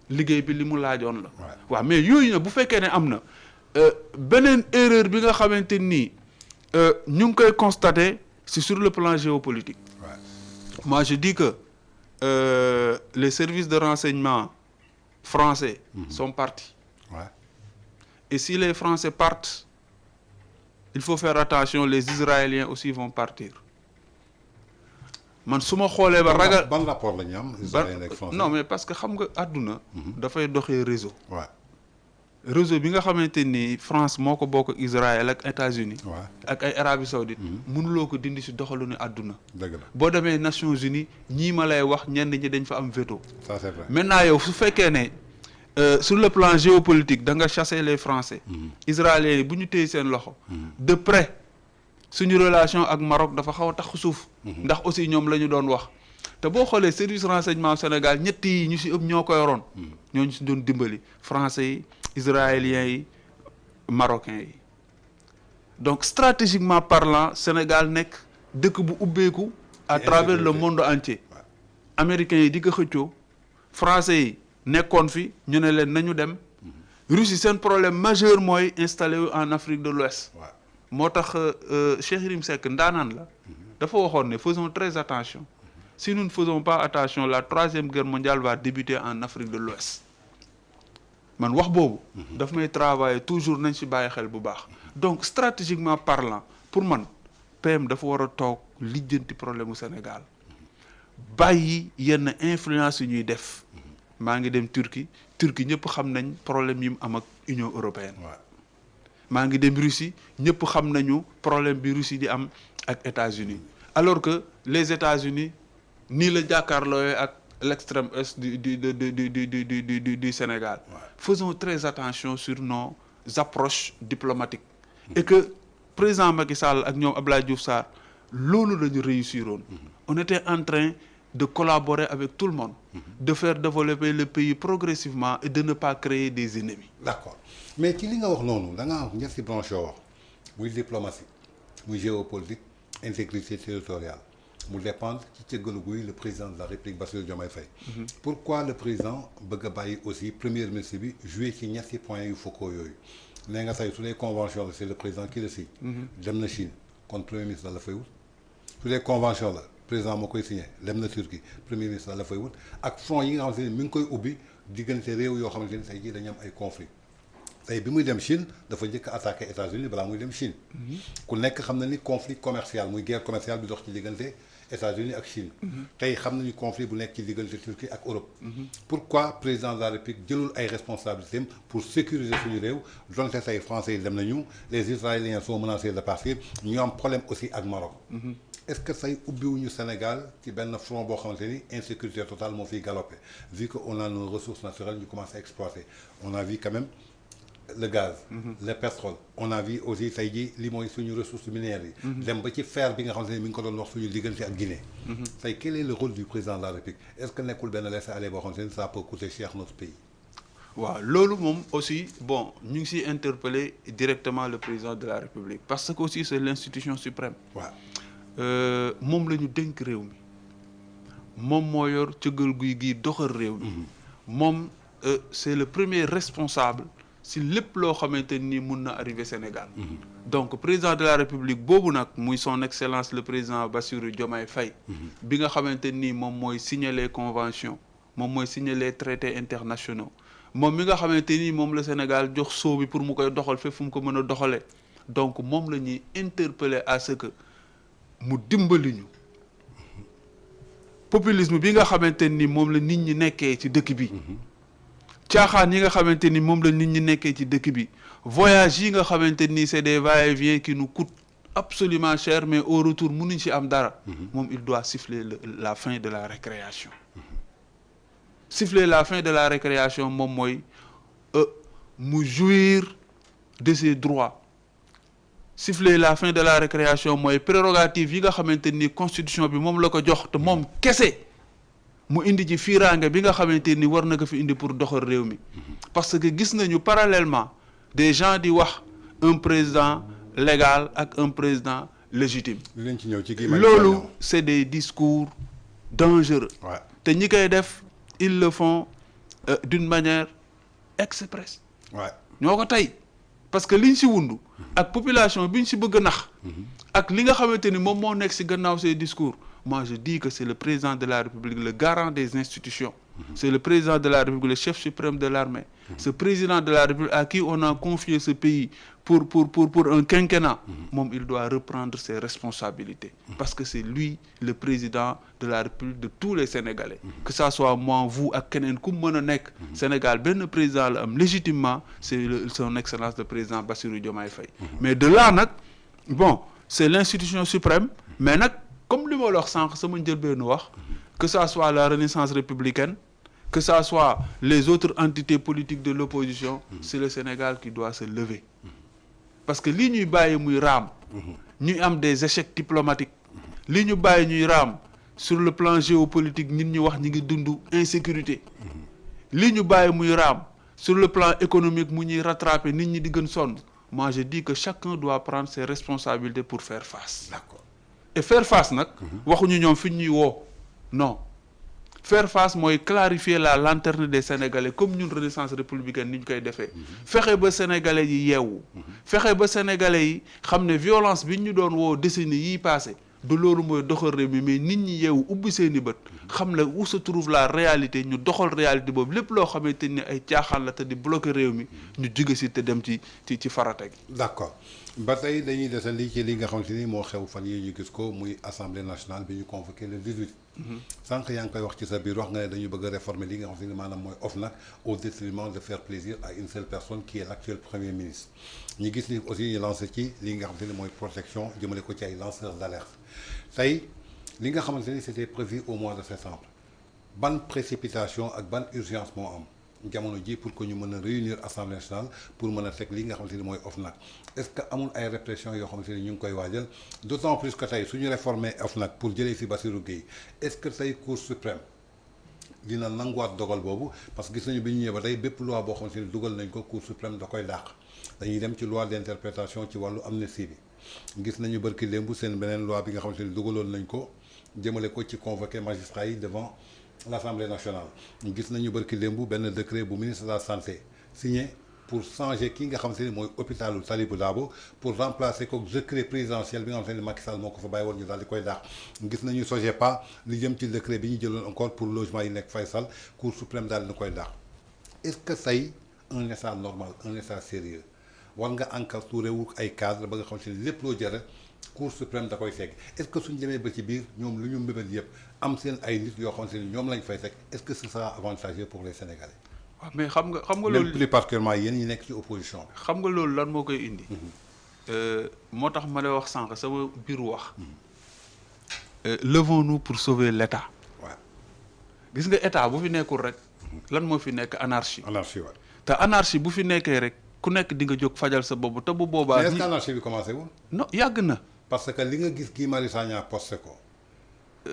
liggéey bi li mu laajoon la waaw mais yooyu nag bu fekkee ne am na beneen erreur bi nga xamante nii ñu ngi koy constater c'est sur le plan géopolitique moi je dis que les services de renseignement français sont partis. Et si les Français partent, il faut faire attention, les Israéliens aussi vont partir. Man su ma xoolee ba ragal ban rapport la ñu am Israël ak Français. Non mais parce que xam nga àdduna dafay doxee réseau bi nga xamante ni France moo ko bokk ak Israël ak États-Unis ak ay Arabie Saoudite mënuloo ko dindi si doxalu ne àdduna dëgg la boo demee Nations Unies ñii ma lay wax ñenn ñi dañ fa am veto ça c'est vrai maintenant yow su fekkee ne sur le plan géopolitique da nga chasser les Français Israéliens yi bu ñu téye seen loxo de près suñu relation ak Maroc dafa xaw a tax suuf ndax aussi ñoom la ñu doon wax te boo xoolee service renseignement Sénégal ñett yi ñu si ëpp ñoo ko yoroon ñooñu si doon dimbali français yi israéliens yi marocains yi donc stratégiquement parlant Sénégal nekk dëkk bu ubbeeku à travers le monde entier américains yi di ko xëccoo français yi nekkoon fi ñu ne leen nañu dem Russie seen problème majeur mooy installé wu en Afrique de l'Ouest moo tax Cheikh Yérim Seck ndaanaan la dafa waxoon ne faisons très attention si nous ne faisons pas attention la 3e guerre mondiale va débuter en Afrique de l'Ouest man wax boobu daf may travailler toujours nañ ci bàyyi xel bu baax donc stratégiquement parlant pour man PM dafa war a toog lijjanti problème mu Sénégal bàyyi yenn influence yu ñuy def maa ngi dem Turquie ñëpp xam nañ problème yi mu am ak Union européenne maa ngi dem Russie ñëpp xam nañu problème bi Russie di am ak États-Unis alors que les États-Unis nii la jàkkaarloo ak l'extrême est du Sénégal faisons très attention sur nos approches diplomatiques et que président Macky Sall ak ñoom Abdoulaye Diouf Sarr loolu la ñu réussiroon on était en train de collaborer avec tout le monde de faire développer le pays progressivement et de ne pas créer des ennemis. D'accord mais ci li nga wax noonu da nga am ñetti branche yoo wax muy diplomatie muy géopolitique intégrité territoriale mu dépendre ci cëggalu guy le président de la République Bassirou Diomaye Faye. Pourquoi le président bëgg a bàyyi aussi premier ministre bi jouer ci ñetti points yu focaux yooyu nee nga say su dee convention la c'est le président qui le signe. dem na Chine kon premier ministre la fay wut su dee convention la président moo koy signé dem na Turquie premier ministre la fay wut ak fonds yi nga xamante ne mi ngi koy ubbi diggante réew yoo xamante ne tey jii dañu am ay conflits tey bi muy dem Chine dafa njëkk a attaqué États-Unis balaa muy dem Chine. ku nekk xam na ni conflit commercial muy guerre commerciale bi dox ci diggante États-Unis ak Chine. tey xam nañu conflit bu nekk ci diggante Turquie ak Europe. pourquoi président de la République jëlul ay responsabilités pour sécuriser suñu réew donte say français yi dem nañu les israéliens sont menacés de partir ñu am problème aussi ak Maroc. est-ce que say ubbiwuñu Sénégal ci benn front boo xamante ni insécurité totale moo fiy galopé vu que on a nos ressources naturelles ñu commencé à exploiter on a vu quand même le gaz. le pétrole on a vu aussi tey jii li mooy suñu ressources minières yi. dem ba ci fer bi nga xamante ni mi ngi ko doon wax suñu diggante ak Guinée. tey quel est le rôle du président de la République est-ce que nekkul benn laisser-aller boo xamante ni ça peut coûter cher notre pays. waaw loolu moom aussi bon ñu ngi siy interpeller directement le président de la République parce que aussi c'est l'institution suprême. waaw. moom la ñu dénk réew mi moom moo yor cëggal guy gii doxal réew mi moom c'est le premier responsable si lépp loo xamante ni mun na arriver Sénégal donc président de la République boobu nag muy son excellence le président Bassirou Diomaye Faye bi nga xamante ni moom mooy signer les conventions moom mooy signer les traités internationaux moom mi nga xamante ni moom la Sénégal jox soo bi pour mu koy doxal fépp fu mu ko mën a doxalee donc moom la ñuy interpeller à ce que mu dimbali ñu populisme bi nga xamante ni moom la nit ñi nekkee ci dëkk bi caaxaan yi nga xamante ni moom la nit ñi nekkee ci dëkk bi voyage yi nga xamante ni c'est des va-et-vient qui nous coûtent absolument cher mais au retour mënuñ ci am dara moom il doit siffler la fin de la récréation siffler la fin de la récréation moom mooy mu jouir de ses droits siffler la fin de la récréation mooy prérogative yi nga xamante ni constitution bi moom la ko jox te moom kese mu indi ci fiiraange bi nga xamante ni war na ko fi indi pour doxal réew mi parce que gis nañu parallèlement des gens di wax un président légal ak un président légitime loolu c'est des discours dangereux te ñi koy def ils le font d'une manière express ñoo ko tey parce que liñ si wundu ak population bi ñu si bëgg a nax ak li nga xamante ni moom moo nekk si gannaaw ces discours moi je dis que c'est le président de la République le garant des institutions c'est le président de la République le chef suprême de l'armée ce président de la République à qui on a confié ce pays pour un quinquennat moom il doit reprendre ses responsabilités parce que c'est lui le président de la République de tous les Sénégalais que ça soit moi vous ak keneen ku mën a nekk Sénégal benn président la am légitimement c'est son excellence le président Bassirou Diomaye Faye mais de là nag bon c'est l'institution suprême mais nag comme li ma la wax sànq sama njëlbeenu wax que ça soit la Renaissance républicaine que ça soit les autres entités politiques de l'opposition c'est le Sénégal qui doit se lever parce que lii ñuy bàyyi muy raam ñuy am des échecs diplomatiques lii ñu bàyyi ñuy raam sur le plan géopolitique nit ñi wax ñi ngi dund insécurité lii ñu bàyyi muy raam sur le plan économique mu ñuy rattraper nit ñi di gën sonn moi je dis que chacun doit prendre ses responsabilités pour faire face d'accord et faire face nag waxuñu ñoom fi ñuy woo non faire face mooy clarifier la lanterne des Sénégalais comme ñun Renaissance républicaine ni ñu koy defee fexe ba Sénégalais yi yeewu fexe ba Sénégalais yi xam ne violence bi ñu doon woo décennies yi passé du loolu mooy doxal réew mi mais nit ñi yeewu ubbi seeni bët xam ne où se trouve la réalité ñu doxal réalité boobu lépp loo xamante ni ay caaxaan la te di bloquer réew mi ñu jóge si te dem ci farata gi. d'accord ba tey dañuy desandi ci li nga xamante ni moo xew fan yi ñu gis ko muy assemblée nationale bi ñu convoqué le 18. sànq yaa ngi koy wax ci sa biir wax nga ne dañu bëgg a réformer li nga xamante ni maanaam mooy OFNAC au détriment de faire plaisir à une seule personne qui est l'actuel premier ministre ñu gis ni aussi ñu lancé ci li nga xamante ni mooy protection jëmale ko ci ay lanceurs d'alerte tey li nga xamante ni c'était prévu au mois de septembre ban précipitation ak ban urgence moo am jamono ji pour que ñu mën a réunir assemblée nationale pour mën a teg li nga xamante ni mooy OFNAC est-ce que amul ay répression yoo xamante ni ñu ngi koy waajal d'autant plus que tey suñu réformer OFNAC pour jëlee fi Bassirou Gueye est-ce que tey Cour suprême dina nanguwaat dogal boobu parce que gis nañu bi ñu ñëwee ba tey bépp loi boo xamante ni dugal nañ ko Cour suprême da koy dàq dañuy dem ci loi d'interprétation ci wàllu amnistie bi gis nañu barki démb seen beneen loi bi nga xamante ni dugaloon nañ ko jëmale ko ci convoquer magistrats yi devant l'Assemblée nationale ñu gis nañu barki démb benn décret bu ministre de la santé signé pour changer ki nga xamante ni mooy hôpitalu Talibou Dabo pour remplacer ko décret présidentiel bi nga xamante ni Macky Sall moo ko fa bàyyi woon ñu daal di koy dàq gis nañu SOGEPA li jëm ci décret bi ñu jëloon encore pour logement yi nekk Faysal Cour suprême daal di koy dàq est-ce que say un état normal un état sérieux war nga encadrer wu ay cadre ba nga xamante ni lépp loo jëre Cour suprême da koy fekk est-ce que suñ demee ba ci biir ñoom lu ñu mbébét yëpp am seen ay nit yoo xamante ni ñoom lañ fay fekk est-ce que ce sera avantageux pour les Sénégalais. waaw mais xam nga même loolu plus particulièrement yéen ñi nekk ci opposition bi. xam nga loolu lan moo koy indi. moo tax ma lay wax sànq sama biir wax. levons-nous pour sauver l'État. waaw gis nga état bu fi nekkul rek. lan moo fi nekk anarchie. anarchie waay. te anarchie bu fi nekkee rek ku nekk di nga jóg fajal sa bopp te bu boobaa. mais est-ce que anarchie bi commencé wul. non yàgg na. parce que li nga gis Guy Marius Sagna posté ko.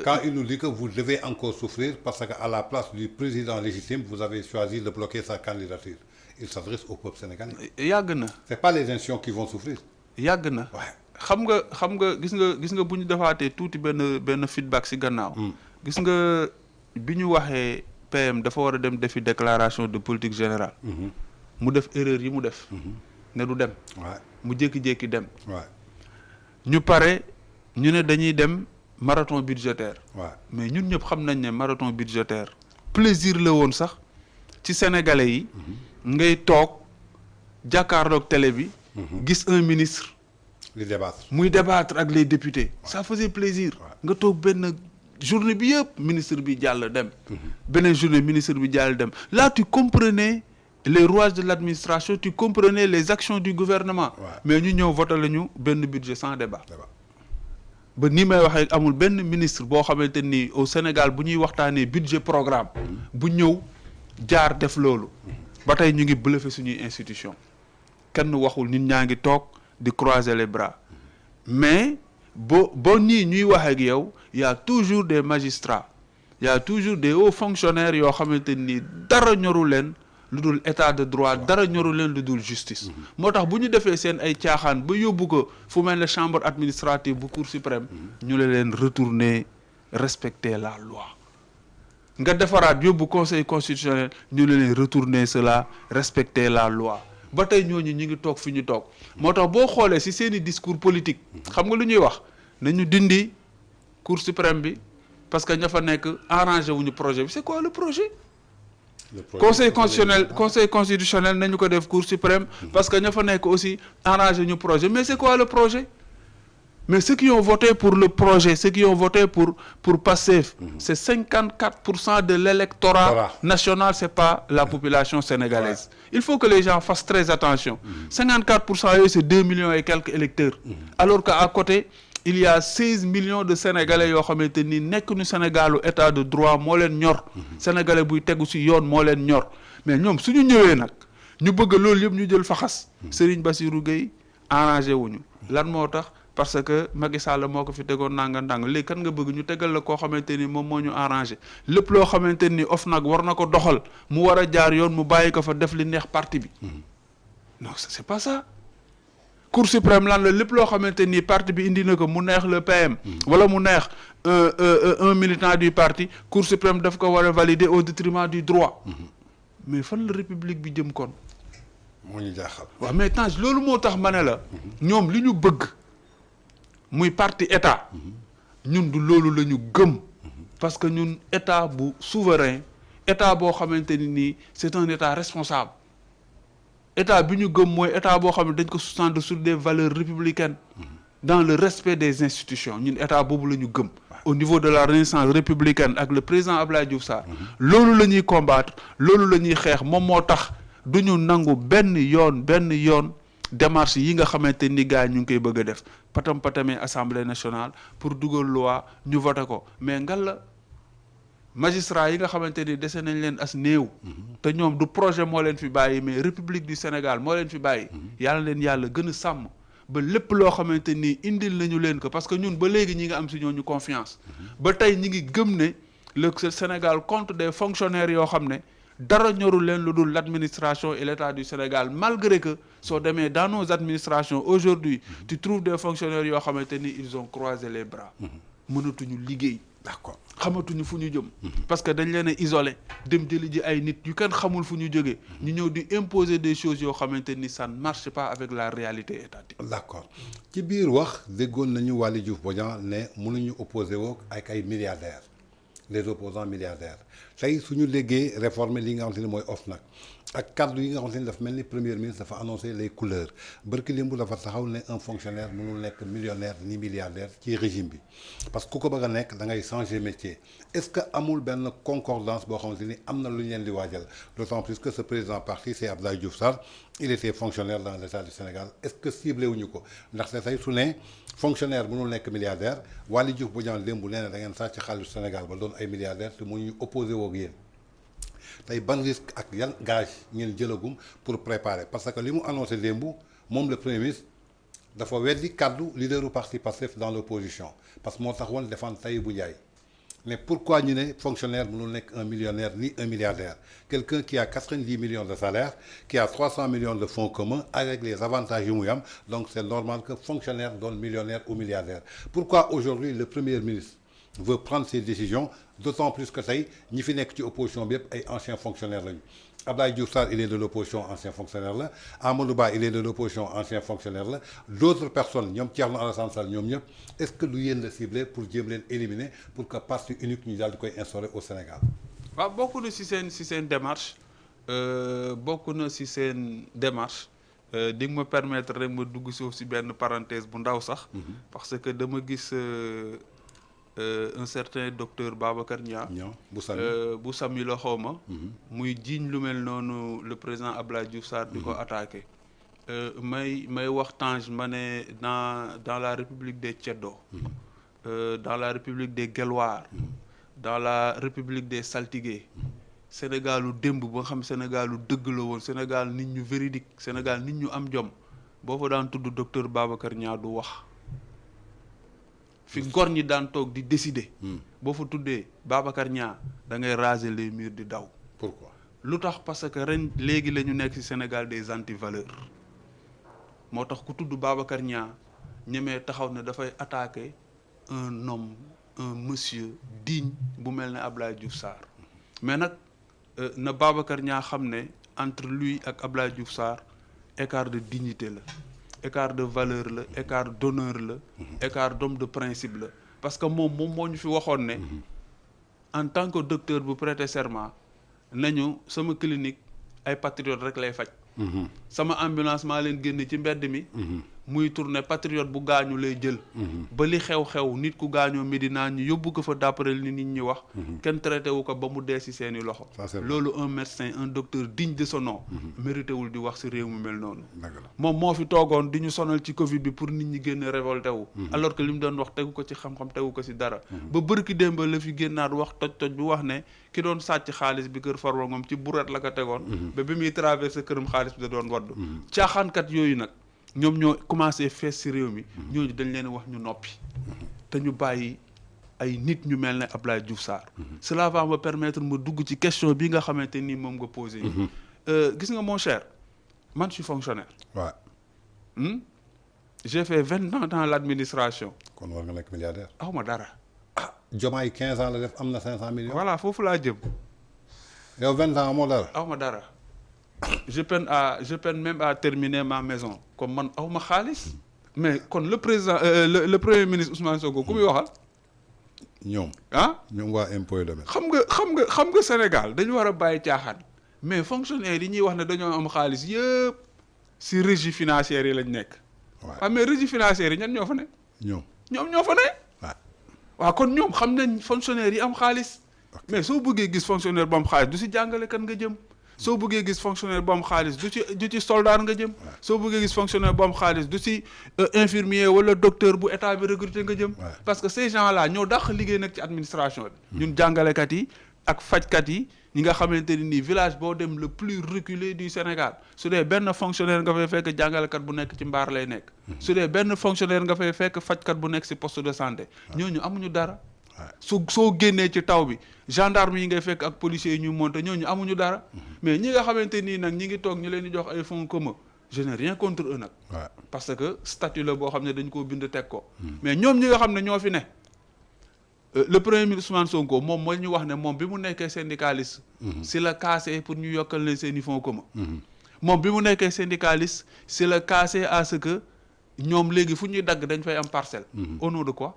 quand il nous dit que vous devez encore souffrir parce qu'à la place du président légitime vous avez choisi de bloquer sa candidature il s'adresse au peuple sénégalais. yàgg na. c'est pas les institutions qui vont souffrir. yàgg na. waaw xam nga gis nga bu ñu defaatee tuuti benn feedback ci gannaaw. gis nga bi ñu waxee PM dafa war a dem defi déclaration de politique générale. mu def erreur yi mu def. ne du dem. waaw mu jékki-jékki dem. waaw ñu pare ñu ne dañuy dem marathon budgétaire. waaw mais ñun ñëpp xam nañ ne marathon budgétaire plaisir la woon sax ci sénégalais yi. ngay toog jàkkaarloog télé bi. gis un ministre. li débattre. muy débattre ak les députés. ça faisait plaisir. nga toog benn journée bi yëpp ministre bi jàll dem. beneen journée ministre bi jàll dem là tu comprenais les rouages de l'administration tu comprenais les actions du gouvernement. mais ñu ñëw voté lañu benn budget sans débat. ba ni may waxee amul benn ministre boo xamante ni au Sénégal bu ñuy waxtaanee budget programme. bu ñëw jaar def loolu. ba tey ñu ngi bluffé suñuy institution kenn waxul nit ñaa ngi toog di croiser les bras mais boo nii ñuy wax ak yow y a toujours des magistrats y a toujours des hauts fonctionnaires yoo xamante ni dara ñoru leen lu dul état de droit dara ñoru leen lu dul justice. moo tax bu ñu defee seen ay caaxaan ba yóbbu ko fu mel ne chambre administrative bu cour suprême. ñu leen retourner respecter la loi. nga defaraat yóbbu conseil constitutionnel ñu leen retourner cela respecter la loi ba tey ñooñu ñu ngi toog fi ñu toog moo tax boo xoolee ci seeni discours politique xam nga lu ñuy wax nañu dindi cour suprême bi parce que ña fa nekk arrangé wuñu projet bi c'est quoi le projet. conseil constitutionnel nañu ko def cour suprême parce que ña fa nekk aussi arrangé ñu projet mais c'est quoi le projet. mais ceux qui ont voté pour le projet ceux qui ont voté pour Pastef c'est 54% de l'électorat national c'est pas la population sénégalaise. il faut que les gens fassent très attention. 54% yooyu c'est 2 millions et quelques électeurs. alors qu'à côté il y a 16 millions de sénégalais yoo xamante ni nekk nu Sénégalu état de droit moo leen ñor. sénégalais buy tegu ci yoon moo leen ñor mais ñoom suñu ñëwee nag ñu bëgg loolu yëpp ñu jël faxas. Serigne Bassirou Gueye arrangé wuñu lan moo tax. parce que Macky Sall moo ko fi tegoon ndànk léegi kan nga bëgg ñu tegal la koo xamante ni moom moo ñu arrangé lépp loo xamante ni OFNAC war na ko doxal mu war a jaar yoon mu bàyyi ko fa def li neex parti bi. non c'est pas ça. Cour suprême lan la lépp loo xamante ni parti bi indi na ko mu neex le PM. wala mu neex un militant du parti Cour suprême daf ko war a valider au détriment du droit. mais fan la république bi jëm kon. moo ñu jaaxal. waaw mais Tange loolu moo tax ma ne la. ñoom li ñu bëgg. muy parti état ñun du loolu la ñu gëm parce que ñun état bu souverain état boo xamante ni nii c'est un état responsable état bi ñu gëm mooy état boo xam ne dañ ko sous-tendre sur des valeurs républicaines dans le respect des institutions ñun état boobu la ñu gëm au niveau de la renaissance républicaine ak le président Abdoulaye Diouf Sarr loolu la ñuy combattre loolu la ñuy xeex moom moo tax du ñu nangu benn yoon démarche yi nga xamante ni gars ñu ngi koy bëgg a def patamee assemblée nationale pour dugal loi ñu voté ko mais ngal la magistrat yi nga xamante ni dese nañ leen as néew. te ñoom du projet moo leen fi bàyyi mais république du Sénégal moo leen fi bàyyi. yàlla leen yàlla gën a sàmm ba lépp loo xamante ni indil nañu leen ko parce que ñun ba léegi ñi nga am si ñooñu confiance. ba tey ñi ngi gëm ne le Sénégal compte des fonctionnaires yoo xam ne. dara ñorul leen lu dul l'administration et l'État du Sénégal malgré que soo demee dans nos administrations aujourd'hui tu trouves des fonctionnaires yoo xamante ni ils ont croisé les bras mënatuñu liggéey d'accord xamatuñu fu ñu jëm parce que dañ leen a isolé dem jëli ji ay nit yu kenn xamul fu ñu jógee ñu ñëw di imposer des choses yoo xamante ni ça ne marche pas avec la réalité étatique. d'accord ci biir wax déggoon nañu Waly Diouf Bodian ne mënuñu opposé woo ak ay milliardaires les opposants milliardaires tey suñu léggee réformer li nga xamante ni mooy OFNAC ak cadre yi nga xamante ni dafa mel ni premier ministre dafa annoncé les couleurs barki limbu dafa taxaw ne un fonctionnaire mënul nekk millionnaire ni milliardaire ci régime bi parce que ku ko bëgg a nekk da ngay changer métier est-ce que amul benn concordance boo xamante ni am na lu ñu leen di waajal d'autant plus que ce président parti c'est Abdoulaye Diouf Sarr il était fonctionnaire dans l'État du Sénégal est-ce que ciblé wuñu ko ndaxte tey su ne fonctionnaire mënul nekk milliardaire Waly Diouf Bodiang démb nee na da ngeen sàcc xaalisu Sénégal ba doon ay milliardaire te mu ñu opposé woog yéen tey ban risque ak yan gage ngeen jëlagum pour préparer parce que li mu annoncé démb moom le premier ministre dafa weddi kaddu leaderu parti Pastef dans l'opposition parce que moo tax woon défendre Tahibou Ndiaye mais pourquoi ñu ne fonctionnaire mënul nekk un millionnaire ni un milliardaire quelqu'un qui a 90 millions de salaire qui a 300 millions de fonds communs avec les avantages yu muy am donc c'est normal que fonctionnaire doon millionnaire ou milliardaire pourquoi aujourd'hui le premier ministre veut prendre ses décisions d'autant plus que tey ñi fi nekk ci opposition bi yëpp ay anciens fonctionnaires lañu Abdoulaye Diouf Sarr il est de l'opposition ancien fonctionnaire la Amadou Ba il est de l'opposition ancien fonctionnaire la d'autres personnes ñoom Thierno Alassane Sall ñoom ñëpp est-ce que du yéen la ciblé pour jéem leen éliminer pour que parti unique ñu daal di koy instaurer au Sénégal. waaw bokk na si seen démarche bokk na si seen démarche di nga ma permettre rek ma dugg si benn parenthèse bu ndaw sax. parce que dama gis. Un certain docteur Babacar Niang bu sami la xawma muy jiiñ lu mel noonu le président Abdoulaye Diouf Sarr di ko attaqué may wax Tange ma ne dans la république des Ceddo dans la république des Guelwaar dans la république des Saltigué Sénégalu démb ba nga xam Sénégalu dëgg la woon Sénégal nit ñu véridique Sénégal nit ñu am jom boo fa daan tudd docteur Babacar Niang du wax fi gor ñi daan toog di décider. boo fa tuddee Babacar Niang da ngay raser les murs di daw. pourquoi lu tax parce que ren léegi la ñu nekk ci Sénégal des antivaleurs moo tax ku tudd Babacar Niang ñemee taxaw ne dafay attaquer un homme un monsieur digne bu mel ne Abdoulaye Diouf Sarr mais nag na Babacar Niang xam ne entre lui ak Abdoulaye Diouf Sarr écart de dignité la. écart de valeur la écart d'honneur la écart d'homme de principe la parce que moom moo ñu fi waxoon ne en tant que docteur bu prêter serment nañu sama clinique ay patriote rek lay faj sama ambulance maa leen génne ci mbedd mi muy tourner patriote bu gaañu lay jël ba li xew-xew nit ku gaañoo Médina ñu yóbbu ko fa d'après li nit ñi wax kenn traité wu ko ba mu dee ci seeni loxo loolu un médecin un docteur digne de son nom mérité wul di wax ci réew mu mel noonu moom moo fi toogoon di ñu sonal ci Covid bi pour nit ñi génn révolté wu alors que li mu doon wax tegu ko ci xam-xam tegu ko ci dara ba bërki démb la fi génnaat wax toj bi wax ne ki doon sàcc xaalis bi kër Farba Ngom ci buret la ko tegoon ba bi muy traversé këram xaalis bi da doon wadd caaxaankat yooyu nag ñoom ñoo commencé fees ci réew mi ñooñu dañ leen wax ñu noppi te ñu bàyyi ay nit ñu mel ne Abdoulaye Diouf Sarr cela va me permettre ma dugg ci question bi nga xamante ni moom nga posé gis nga mon cher man je suis fonctionnaire j'ai fait 20 ans dans l'administration kon war nga nekk milliardaire aw ma dara Diomaye 15 ans la def am na 500 millions voilà foofu laa jëm yow 20 ans amoo dara aw ma dara je peine même à terminer ma maison comme man aw ma xaalis mais kon le président le premier ministre Ousmane Sonko ku muy waxal ñoom ñoom waa impôt domaine xam nga Sénégal dañu war a bàyyi caaxaan mais fonctionnaires yi ñuy wax ne dañoo am xaalis yëpp ci régie financière yi lañ nekk waaw mais régie financière yi ñan ñoo fa ne ñoom ñoo fa ne waaw kon ñoom xam nañ fonctionnaires yi am xaalis mais soo bëggee gis fonctionnaire bu am xaalis du ci jàngalekat nga jëm soo bëggee gis fonctionnaire bu am xaalis du ci soldat nga jëm soo bëggee gis fonctionnaire bu am xaalis du ci infirmier wala docteur bu état bi recruté nga jëm parce que ces gens là ñoo dàq liggéey nag ci administration bi ñun jàngalekat yi ak fajkat yi ñi nga xamante ni nii village boo dem le plus reculé du Sénégal su dee benn fonctionnaire nga fay fekk jàngalekat bu nekk ci mbaar lay nekk su dee benn fonctionnaire nga fay fekk fajkat bu nekk ci poste de santé ñooñu amuñu dara soo génnee ci taw bi gendarme yi ngay fekk ak policiers yi ñu monté ñooñu amuñu dara mais ñi nga xamante nii nag ñi ngi toog ñu leen di jox ay fonds communs je n'ai rien contre eux nag parce que statut la boo xam ne dañ koo bind teg ko mais ñoom ñi nga xam ne ñoo fi ne le premier ministre Ousmane Sonko moom mooy ñu wax ne moom bi mu nekkee syndicaliste si la cassé pour ñu yokkal leen seen i fonds communs moom bi mu nekkee syndicaliste si la cassé à ce que ñoom léegi fu ñuy dagg dañ fay am parcelle au nom de quoi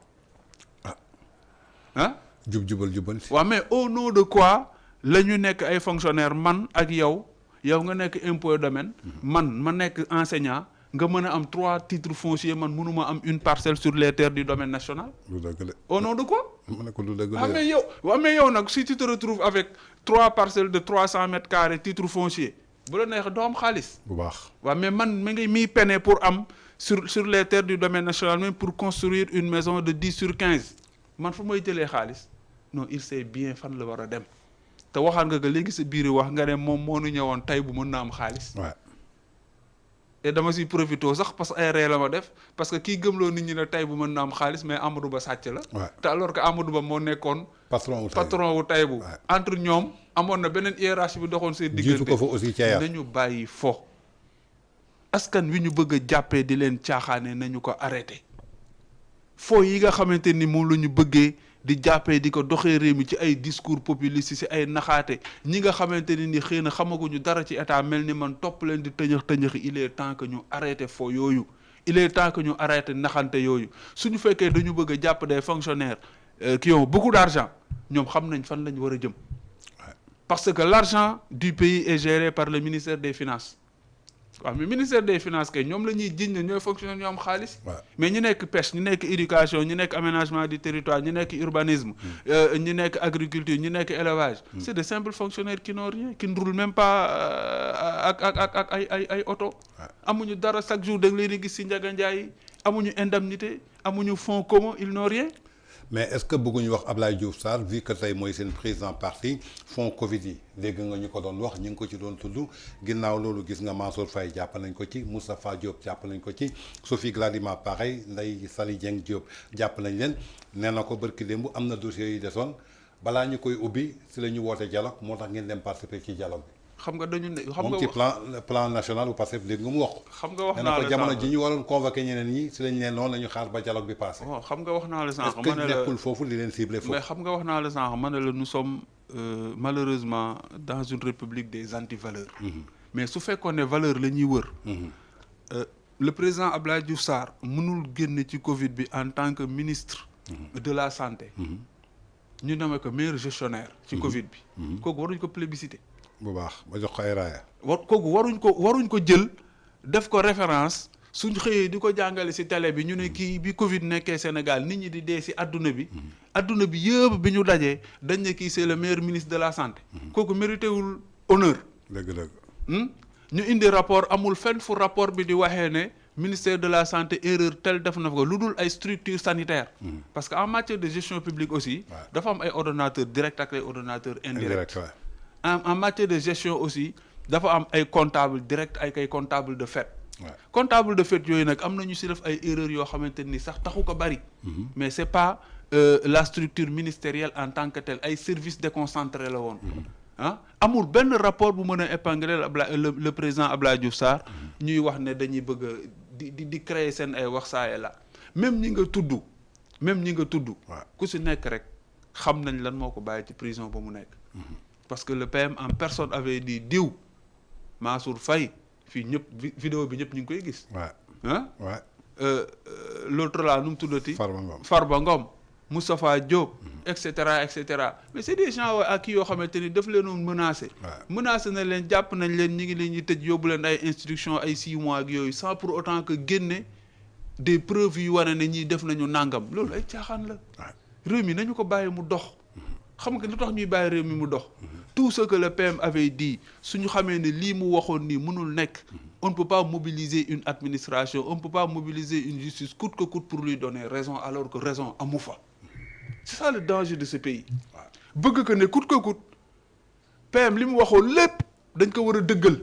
jubal waaw mais au nom de quoi la ñu nekk ay fonctionnaire man ak yow nga nekk impôt domaine man ma nekk enseignant nga mën a am 3 titres fonciers man mënuma am une parcelle sur les terres du domaine national. Au nom de quoi? Mais yow nag si tu te retrouves avec 3 parcelles de 300 mètres carrés titres fonciers bu la neex doo am xaalis. bu baax waaw mais man mi ngi miy peine pour am sur les terres du domaine national même pour construire une maison de 10 sur 15 man fu may jëlee xaalis non il sait bien fan la war a dem te waxaan nga léegi sa biir wax nga ne moom moo nu ñëwoon tey bu mën na am xaalis. et dama si profité sax parce que ay ree la ma def parce que kii gëmloo nit ñi ne tey bu mën na am xaalis mais Amadou Ba sàcc la. te alors que Amadou Ba moo nekkoon. patron wu Taïbu entre ñoom amoon na beneen hiérarchie bi doxoon seen diggante. jiitu ko fa aussi ca nañu bàyyi fo. askan wi ñu bëgg a jàppee di leen caaxaane nañu ko arrêté fo yi nga xamante ni moom la ñu bëggee di jàppee di ko doxee réew mi ci ay discours populiste ci ay naxaate ñi nga xamante ni xëy na xamaguñu dara ci état mel ni man topp leen di tëñëx il est temps que ñu arrêté fo yooyu il est temps que ñu arrêté naxante yooyu suñu fekkee dañu bëgg a jàpp des fonctionnaires qui ont beaucoup d'argent ñoom xam nañ fan lañ war a jëm parce que l'argent du pays est géré par le ministère des finances waaw mais ministère des finances kay ñoom la ñuy jiñ ne ñooy fonctionnaire ñu am xaalis. mais ñu nekk pêche ñu nekk éducation ñu nekk aménagement du territoire ñu nekk urbanisme. ñu nekk agriculture ñu nekk élevage. c'est de simples fonctionnaires qui n'ont rien qui ne roulent même pas ak ay oto. amuñu dara chaque jour da nga leen di gis ci Ndiaga Ndiaye amuñu indemnité amuñu fonds commun ils n'ont rien. mais est-ce que bëgguñu wax Abdoulaye Diouf Sarr vu que tey mooy seen président parti fonds Covid yi dégg nga ñu ko doon wax ñu ngi ko ci doon tudd ginnaaw loolu gis nga Mansour Faye jàpp nañ ko ci Moustapha Diop jàpp nañ ko ci Sophie Gladima pareil Ndeye Saly Dieng Diop jàpp nañ leen nee na ko barki démb am na dossiers yu desoon balaa ñu koy ubbi si la ñu woote dialogue moo tax ngeen dem participer ci dialogue bi. xam nga dañu ne xam nga ci plan national bu passé dégg nga mu wax. xam nga wax naa la jamono ji ñu waroon convoqué ñeneen ñi si lañ leen noonu la ñu xaar ba dialogue bi passé. waaw xam nga wax naa la sànq. ma ne la nekkul foofu li leen ciblé foofu. mais xam nga wax naa la sànq ma ne la nous sommes malheureusement dans une république des anti-valeurs. mais su fekkoon ne valeur la ñuy wër. le président Abdoulaye Diouf Sarr mënul génn ci Covid bi en tant que ministre. de la santé. ñu nommé ko meilleur gestionnaire. ci Covid bi. kooku waruñ ko plébiscité. bu baax ba jox ko ay raaya. kooku waruñ ko jël def ko référence suñ xëyee di ko jàngale ci télé bi ñu ne kii bi Covid nekkee Sénégal nit ñi di dee ci adduna bi. adduna bi yëpp bi ñu dajee dañ ne kii c'est le meilleur ministre de la santé. kooku mérité wul honneur. dëgg-dëgg. ñu indi rapport amul fenn fu rapport bi di waxee ne ministère de la santé erreur tel def na ko lu dul ay structures sanitaires. parce que en matière de gestion publique aussi. dafa am ay ordonnateurs directs ak ay ordonnateurs indirects. en matière de gestion aussi dafa am ay comptable direct ay comptable de fait. comptable de fait yooyu nag am na ñu ci def ay erreurs yoo xamante ni sax taxu ko bari. mais c'est pas la structure ministérielle en tant que telle ay services déconcentrés la woon. amul benn rapport bu mën a épingler le président Abdoulaye Diouf Sarr ñuy wax ne dañuy bëgg a di créer seen ay wax saa la même ñi nga tudd. ku ci nekk rek xam nañ lan moo ko bàyyi ci prison ba mu nekk. parce que le PM en personne avait dit diw Mansour Faye fii ñëpp vidéo bi ñëpp ñu ngi koy gis. l'autre là nu mu tuddati. Farba Ngom Moustapha Diop. et cetera mais c'est des gens ak kii yoo xamante ni daf leen menacé. menacé na leen jàpp nañ leen ñi ngi leen ñuy tëj yóbbu leen ay instructions ay 6 mois ak yooyu sans pour autant que génne des preuves yu wane ne ñii def nañu nangam loolu ay caaxaan la. réew mi nañu ko bàyyi mu dox. xam nga lu tax ñuy bàyyi réew mi mu dox. tout ce que le PM avait dit suñu xamee ne lii mu waxoon nii mënul nekk. on ne peut pas mobiliser une administration on ne peut pas mobiliser une justice coûte que coûte pour lui donner raison alors que raison amu fa. c'est ça le danger de ce pays. bëgg que ne coûte que coûte PM li mu waxoon lépp dañ ko war a dëggal.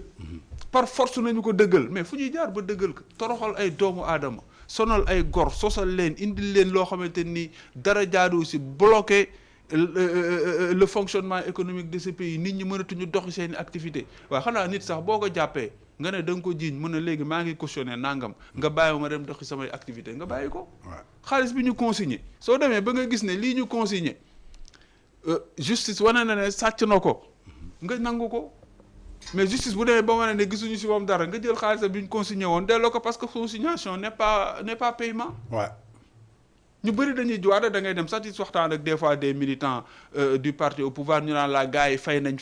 par force nañu ko dëggal mais fu ñuy jaar ba dëggal ko toroxal ay doomu aadama sonal ay gor sosal leen indil leen loo xamante ni dara jaadu si bloqué. le fonctionnement économique de ce pays nit ñi mënatuñu doxi seen activité waaw xanaa nit sax boo ko jàppee nga ne da nga ko jiiñ mën a léegi maa ngi cautionné nangam nga bàyyi ma dem doxi samay activité nga bàyyi ko. xaalis bi ñu consigné soo demee ba nga gis ne lii ñu consigné justice wane na ne sàcc na ko nga nangu ko mais justice bu demee ba wane ne gisuñu si moom dara nga jël xaalis bi ñu consigné woon delloo ko parce que consignation n'est pas paiement. ñu bëri dañuy juwaada da ngay dem sax ci waxtaan ak des fois des militants du parti au pouvoir ñu naan la gars yi fay nañ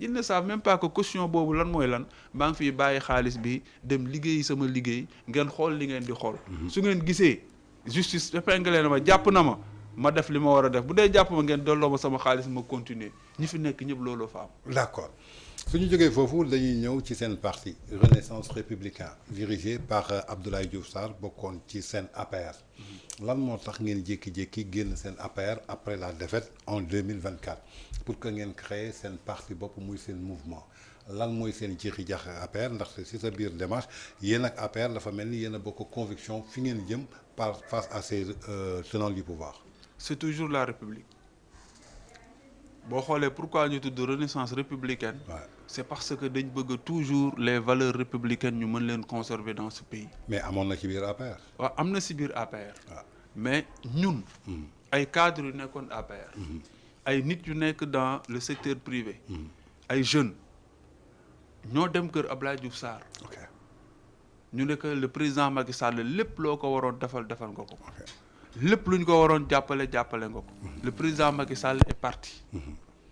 ils ne savent même pas que caution boobu lan mooy lan maa ngi fiy bàyyi xaalis bi dem liggéeyi sama liggéey ngeen xool li ngeen di xool su ngeen gisee justice épinglé na ma jàpp na ma def li ma war a def bu dee jàpp ma ngeen delloo ma sama xaalis ma continuer ñi fi nekk ñëpp looloo fa am. d'accord suñu jógee foofu dañuy ñëw ci seen parti Renaissance républicain dirigé par Abdoulaye Diouf Sarr bokkoon ci seen APR lan moo tax ngeen jékki-jékki génn seen APR après la défaite en 2024 pour que ngeen créer seen parti bopp muy seen mouvement lan mooy seen jiixi jaax APR ndaxte si sa biir démarche yéen ak APR dafa mel ni yéen a bokk conviction fi ngeen jëm par face à ces tenants du pouvoir. C'est toujours la République. Boo xoolee pourquoi ñu tudd Renaissance républicaine. Ouais. C'est parce que dañ bëgg toujours les valeurs républicaines ñu mën leen conserver dans ce pays. mais amoon na ci biir APR. waaw am na si biir APR. waaw mais ñun. ay cadres yu nekkoon APR. ay nit yu nekk dans le secteur privé. ay jeunes ñoo dem kër Abdoulaye Diouf Sarr. ok ñu ne que le président Macky Sall lépp loo ko waroon defal nga ko. lépp lu ñu ko waroon jàppale nga ko. le président Macky Sall est parti.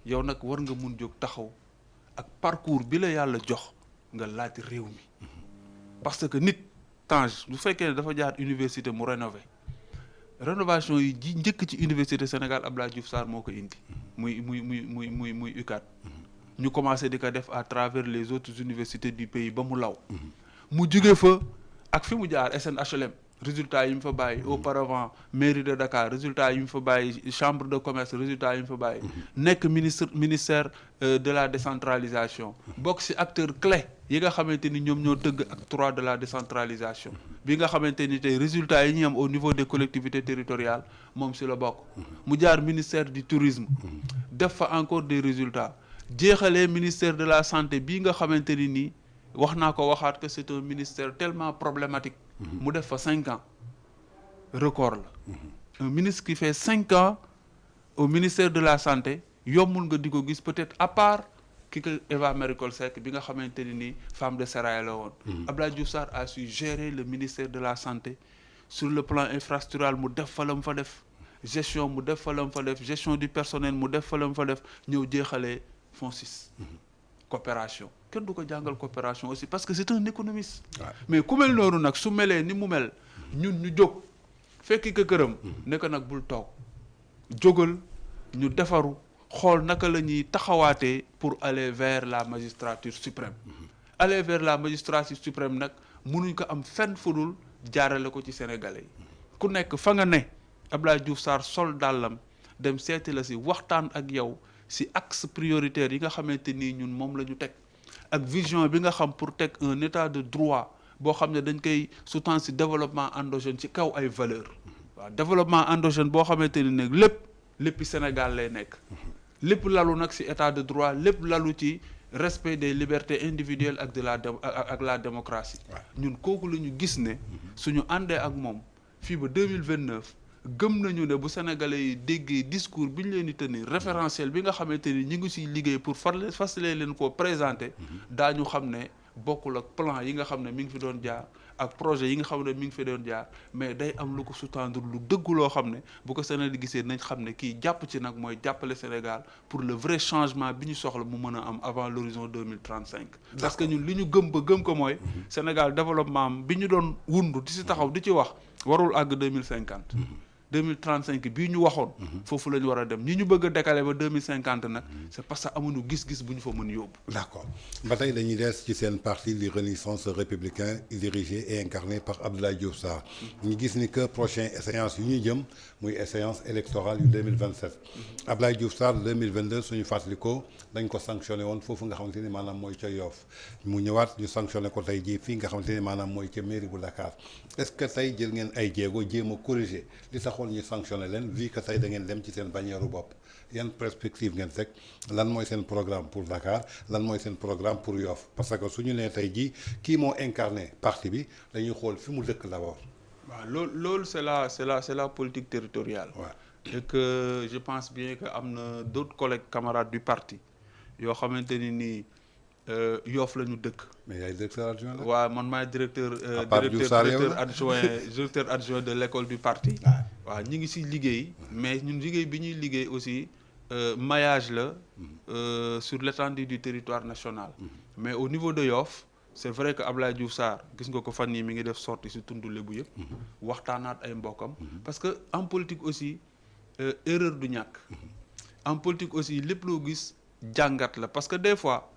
yow nag war nga mun jóg taxaw ak parcours bi la yàlla jox nga laaj réew mi. parce que nit Tange bu fekkee ne dafa jaar université mu rénovation yi ji njëkk ci université Sénégal Abdoulaye Diouf Sarr moo ko indi. muy UCAD. ñu commencé di ko def à travers les autres universités du pays ba mu law. mu jóge fa ak fi mu jaar SNHLM. résultat yi mu fa bàyyi auparavant mairie de Dakar résultat yi mu fa bàyyi chambre de commerce résultat yi mu fa bàyyi nekk ministère de la décentralisation bokk ci acteur clé yi nga xamante ni ñoom ñoo tëgg acte 3 de la décentralisation bi nga xamante ni tey résultat yi ñu am au niveau des collectivités territoriales moom ci la bokk mu jaar ministère du tourisme def fa encore des résultats jeexalee ministère de la santé bii nga xamante ni nii wax naa ko waxaat que c'est un ministère tellement problématique mu def fa 5 ans record la un ministre qui fait 5 ans au ministère de la santé yombul nga di ko gis peut-être à part ki ko Eva Marie Coll Seck bi nga xamante ni nii femme de sérail la woon Abdoulaye Diouf Sarr a su gérer le ministère de la santé sur le plan infrastructural mu def fa la mu fa def gestion mu def fa la mu fa def gestion du personnel mu def fa la mu fa def ñëw jeexalee FONSIS coopération kenn du ko jàngal coopération aussi parce que c'est un économiste. Ouais. mais ku mel noonu nag su melee ni mu mel ñun ñu jóg fekki ko këram. ne ko nag bul toog jógal ñu defaru xool naka la ñuy taxawaatee pour aller vers la magistrature suprême. aller vers la magistrature suprême nag mënuñ ko am fenn fudul jaarale ko ci sénégalais yi ku nekk fa nga ne Abdoulaye Diouf Sarr sol dàllam dem seeti la si waxtaan ak yow. si axe prioritaire yi nga xamante nii ñun moom la ñu teg ak vision bi nga xam pour teg un état de droit boo xam ne dañ koy sous-tendre si développement endogène ci kaw ay valeurs waaw développement endogène boo xamante ni nag léppi Sénégal lay nekk lépp lalu nag si état de droit lépp lalu ci respect des libertés individuelles ak ak la démocratie ñun kooku la ñu gis ne suñu àndee ak moom fii ba 2029 gëm nañu ne bu sénégalais yi déggee discours bi ñu leen di tenir référentiel bi nga xamante ni ñu ngi siy liggéey pour faciliter leen koo présenter daañu xam ne bokkul ak plan yi nga xam ne mi ngi fi doon jaar ak projet yi nga xam ne mi ngi fi doon jaar mais day am lu ko sous-tendre lu dëgg loo xam ne bu ko Sénégal di gisee nañ xam ne kii jàpp ci nag mooy jàppale Sénégal pour le vrai changement bi ñu soxla mu mën a am avant l'horizon 2035. parce que ñun li ñu gëm ba gëm ko mooy Sénégal développement am bi ñu doon wundu di si taxaw di ci wax warul àgg 2050. 2035 bii ñu waxoon. foofu la ñu war a dem ñi ñu bëgg a décaler ba 2050 nag. c'est parce que amuñu gis-gis bu ñu fa mën yóbbu. d'accord ba tey dañuy des ci seen parti di Renaissance républicain dirigé et incarné par Abdoulaye Diouf Sarr. ñu gis ni que prochaine échéance yu ñu jëm muy échéance électorale yu 2027. Abdoulaye Diouf Sarr 2022 suñu fàttalikoo dañ ko sanctionné woon foofu nga xamante ni maanaam mooy ca Yoff mu ñëwaat ñu sanctionné ko tey jii fii nga xamante ni maanaam mooy ca mairie bu Dakar est-ce que tey jël ngeen ay jéego jéem a corriger li taxoon ñu sanctionné leen vu que tey da ngeen dem ci seen bannière bopp yan perspective ngeen teg lan mooy seen programme pour Dakar lan mooy seen programme pour Yoff parce que suñu nee tey jii kii moo incarné parti bi dañuy xool fi mu dëkk d'abord. waaw loolu c'est la politique territoriale. Ouais. Et que je pense bien que am na d'autres collègues camarades du parti yoo xamante ni nii Yoff la ñu dëkk. mais yaay directeur adjoint la. waaw man maay directeur adjoint de l'école du parti. waaw ñi ngi si liggéey mais ñun liggéey bi ñuy liggéey aussi maillage la sur l'étendue du territoire national mais au niveau de Yoff c'est vrai que Abdoulaye Diouf Sarr gis nga ko fan yii mi ngi def sortie si tundu Lebu yëpp waxtaanaat ay mbokkam parce que en politique aussi erreur du ñàkk en politique aussi lépp loo gis jàngat la parce que des fois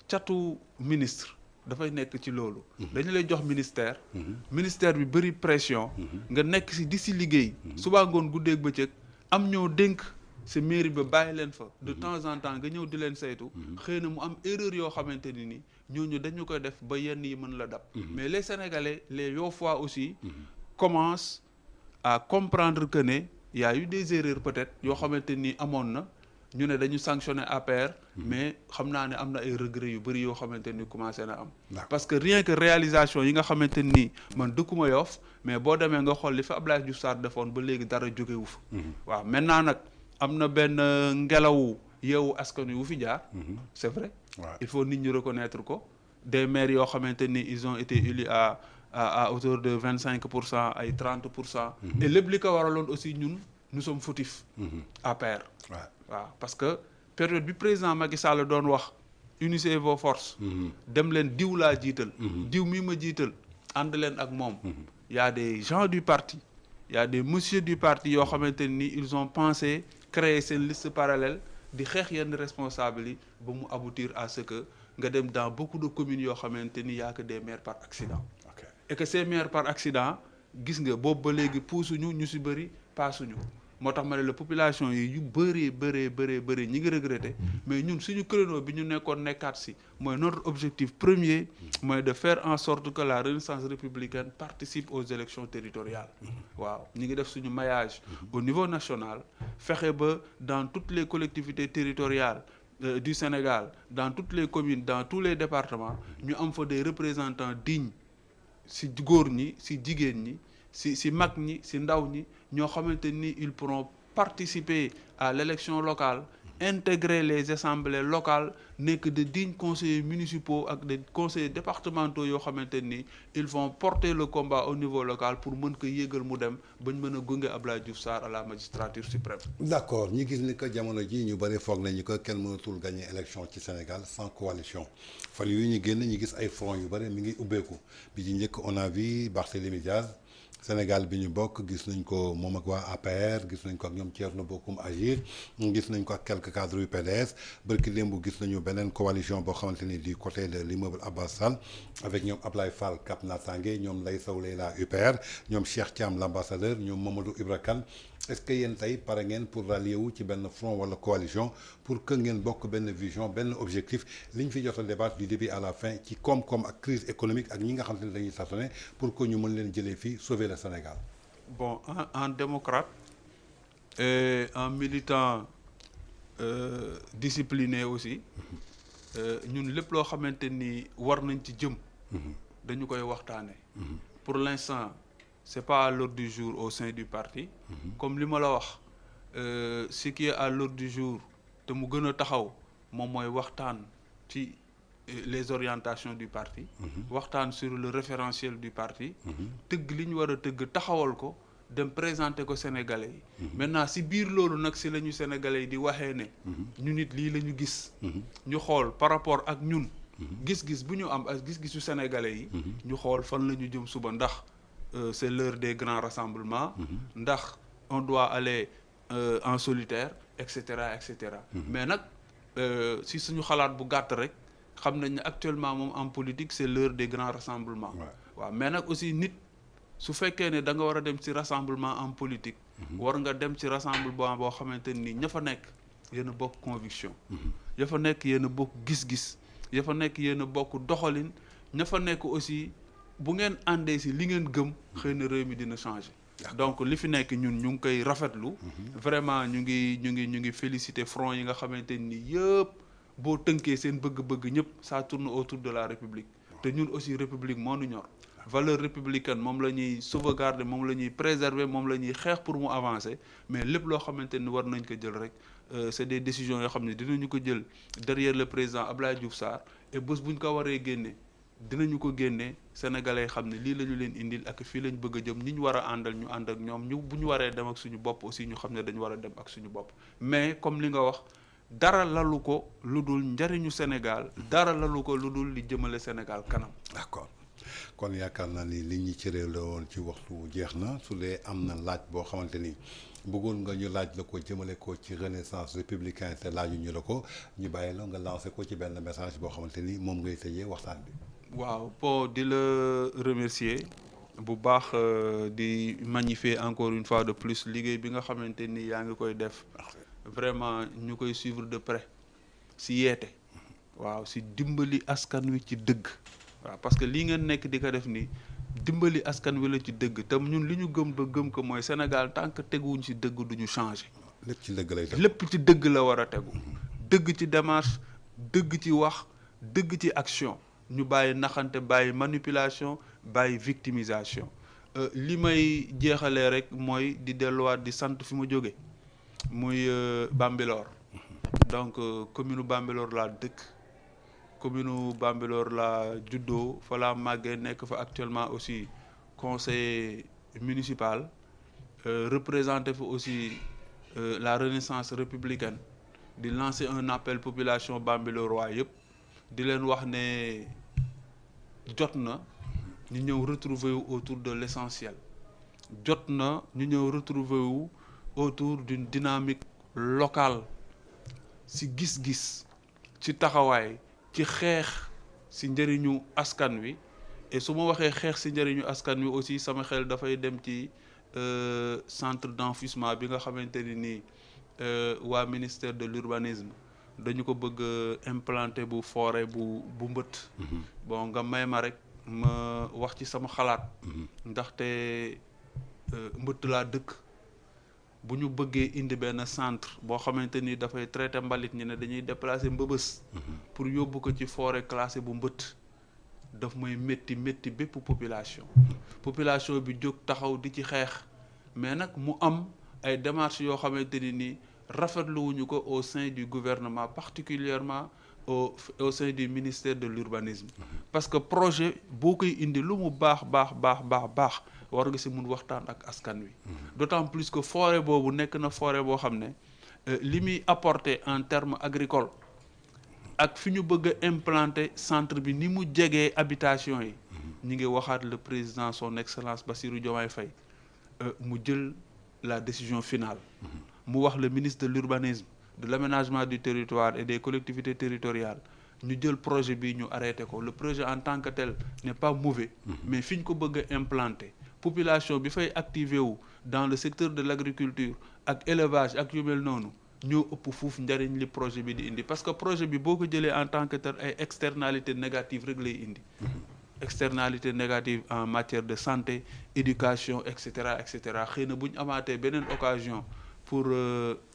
catu ministre dafay nekk ci loolu dañu lay jox ministère bi bëri pression nga nekk si di si liggéey subaa ngoon guddeeg bëccëg am ñoo dénk sa mairie ba bàyyi leen fa de temps en temps nga ñëw di leen saytu xëy na mu am erreur yoo xamante ni ñooñu dañu koy def ba yenn yi mën la dab mais les Sénégalais les Yoffois aussi commencent à comprendre que ne y a eu des erreurs peut-être yoo xamante ni amoon na ñu ne dañu sanctionner APR mais xam naa ne am na ay regrets yu bëri yoo xamante ni commencé na am parce que rien que réalisation yi nga xamante nii man dëkkuma Yoff mais boo demee nga xool li fa Abdoulaye Diouf Sarr defoon ba léegi dara jógewu fa waaw maintenant nag am na benn ngelawu yeewu askan wi wu fi jaar c'est vrai il faut nit ñi reconnaître ko des maires yoo xamante ni ils ont été élus à hauteur de 25% ay 30% et lépp li ko waraloon aussi ñun nous sommes fautifs APR waaw parce que période bi président Macky Sall doon wax unissez vos forces dem leen diw laa jiital diw mi ma jiital ànd leen ak moom y a des gens du parti y a des messieurs du parti yoo xamante ni ils ont pensé créer seen liste parallèle di xeex yenn responsables yi ba mu aboutir à ce que nga dem dans beaucoup de communes yoo xamante ni y a que des maires par accident et que ces maires par accident gis nga boobu ba léegi puusuñu ñu si bëri paasuñu moo tax ma ne la population yi yu bëree ñi ngi regretter mais ñun suñu créneau bi ñu nekkaat si mooy notre objectif premier mooy de faire en sorte que la Renaissance républicaine participe aux élections territoriales waaw ñi ngi def suñu maillage au niveau national fexe ba dans toutes les collectivités territoriales du Sénégal dans toutes les communes dans tous les départements ñu am fa des représentants dignes si góor ñi si jigéen ñi si mag ñi si ndaw ñi ñoo xamante ni ils pourront participer à l'élection locale intégrer les assemblées locales nekk de dignes conseillers municipaux ak des conseillers départementaux yoo xamante ni ils vont porter le combat au niveau local pour mën ko yéegal mu dem bañ mën a gunge Abdoulaye Diouf Sarr à la magistrature suprême. d'accord ñu gis ni que jamono ji ñu bëri foog nañu que kenn mënatul gagner élection ci Sénégal sans coalition fan yu ñu génn ñu gis ay front yu bëri mi ngi ubbeeku bi ci njëkk on a vu Barthélémy Diaz Sénégal bi ñu bokk gis nañ ko moom ak waa APR gis nañ ko ak ñoom Thierno Bocoum Agir gis nañ ko ak quelques cadres yu PDS bërki démb gis nañu beneen coalition boo xamante ni du côté de l'immeuble Abbas Sall avec ñoom Ablaye Fall Cap Natangué ñoom Lay Sow Leyla UPR ñoom Cheikh Thiam l'ambassadeur ñoom Mamadou Ibra Kane est-ce que yéen tey pare ngeen pour rallier wu ci benn front wala coalition pour que ngeen bokk benn vision benn objectif li ñu fi jot a débattre du début à la fin ci koom-koom ak crise économique ak ñi nga xam ne dañuy saisonné pour que ñu mën leen jëlee fii sauver le Sénégal. bon en démocrate et en militant discipliné aussi ñun lépp loo xamante ni war nañ ci jëm. dañu koy waxtaanee. pour l'instant c'est pas à l'ordre du jour au sein du parti. comme li ma la wax ce qui est à l'ordre du jour te mu gën a taxaw moom mooy waxtaan ci les orientations du parti. waxtaan sur le référentiel du parti. tëgg li ñu war a tëgg taxawal ko dem présenter ko Sénégalais yi. maintenant si biir loolu nag si la ñu Sénégalais yi di waxee ne. ñu nit lii la ñu gis. ñu xool par rapport ak ñun. gis-gis bu ñu am ak gis-gisu Sénégalais yi. ñu xool fan la ñu jëm suba ndax. C'est l'heure des grands rassemblements ndax on doit aller en solitaire et cetera et cetera mais nag si suñu xalaat bu gàtt rek xam nañ ne actuellement moom en politique c'est l'heure des grands rassemblements waaw mais nag aussi nit su fekkee ne da nga war a dem ci rassemblement en politique war nga dem ci rassemblement boo xamante ni ña fa nekk yéen a bokk conviction ya fa nekk yéen a bokk gis-gis ya fa nekk yéen a bokk doxalin ña fa nekk aussi bu ngeen àndee si li ngeen gëm xëy na réew mi dina changer donc li fi nekk ñun ñu ngi koy rafetlu vraiment ñu ngi féliciter front yi nga xamante ni yëpp boo tënkee seen bëgg-bëgg ñëpp ça tourne autour de la république te ñun aussi république moo nu ñor valeur républicaine moom la ñuy sauvegarder moom la ñuy préserver moom la ñuy xeex pour mu avancer mais lépp loo xamante ni war nañ ko jël rek c'est des décisions yoo xam ne dinañu ko jël derrière le président Abdoulaye Diouf Sarr et bés bu ñu ko waree génne dinañu ko génne sénégalais xam ne lii la ñu leen indil ak fii lañ bëgg a jëm ñi ñu war a àndal ñu ànd ak ñoom ñu bu ñu waree dem ak suñu bopp aussi ñu xam ne dañu war a dem ak suñu bopp mais comme li nga wax dara lalu ko lu dul njariñu Sénégal dara lalu ko lu dul li jëmale Sénégal kanam. d'accord kon yaakaar naa ni li ñu cëree la woon ci waxtu jeex na su dee am na laaj boo xamante ni bëggoon nga ñu laaj la ko jëmale ko ci renaissance républicain te laaju ñu la ko ñu bàyyi la nga lancé ko ci benn message boo xamante ni moom ngay tëjee waxtaan bi. waaw po di la remercier bu baax di magnifier encore une fois de plus liggéey bi nga xamante ni yaa ngi koy def vraiment ñu koy suivre de près si yeete waaw si dimbali askan wi ci dëgg waaw parce que lii ngeen nekk di ko def nii dimbali askan wi la ci dëgg te ñun li ñu gëm ba gëm ko mooy Sénégal tant que teguwuñ si dëgg duñu changer. lépp ci dëgg lay tegu lépp ci dëgg la war a tegu dëgg ci démarche dëgg ci wax dëgg ci action ñu bàyyi naxante bàyyi manipulation bàyyi victimisation li may jeexalee rek mooy di delluwaat di sant fi ma jóge muy Bambilor donc commune Bambilor laa dëkk commune Bambilor laa juddoo fa laa màggee nekk fa actuellement aussi conseiller municipal représenté fa aussi la renaissance républicaine di lancer un appel population Bambilor waa yëpp di leen wax ne jot na ñu ñëw retrouver wu autour de l'essentiel jot na ñu ñëw retrouver wu autour d'une dynamique locale ci gis-gis ci taxawaay ci xeex ci njëriñu askan wi et su ma waxee xeex ci njëriñu askan wi aussi sama xel dafay dem ci centre d'enfouissement bi nga xamante ni nii waa ministère de l'urbanisme dañu ko bëgg implanter bu forêt bu mbëtt bon nga may ma rek ma wax ci sama xalaat ndaxte mbëtt laa dëkk bu ñu bëggee indi benn centre boo xamante ni dafay traiter mbalit ñi ne dañuy déplacer mbëbës pour yóbbu ko ci forêt classée bu mbëtt daf may métti bépp population bi jóg taxaw di ci xeex mais nag mu am ay démarches yoo xamante ni nii rafetluwuñu ko au sein du gouvernement particulièrement au sein du ministère de l'urbanisme parce que projet boo koy indi lu mu baax war nga ci mun waxtaan ak askan wi d'autant plus que forêt boobu nekk na forêt boo xam ne li muy apporter en termes agricoles ak fi ñu bëgg a implanter centre bi ni mu jegee habitation yi ñu ngi waxaat le président son excellence Bassirou Diomaye Faye mu jël la décision finale mu wax le ministre de l'urbanisme de l'aménagement du territoire et des collectivités territoriales ñu jël projet bi ñu arrêté ko le projet en tant que tel n'est pas mauvais mais fi ñu ko bëgg a implanter population bi fay activé wu dans le secteur de l'agriculture ak élevage ak yu mel noonu ñoo ëpp fuuf njariñ li projet bi di indi parce que projet bi boo ko jëlee en tant que tel ay externalités négatives rek lay indi externalités négatives en matière de santé éducation et cetera xëy na bu ñu amaatee beneen occasion pour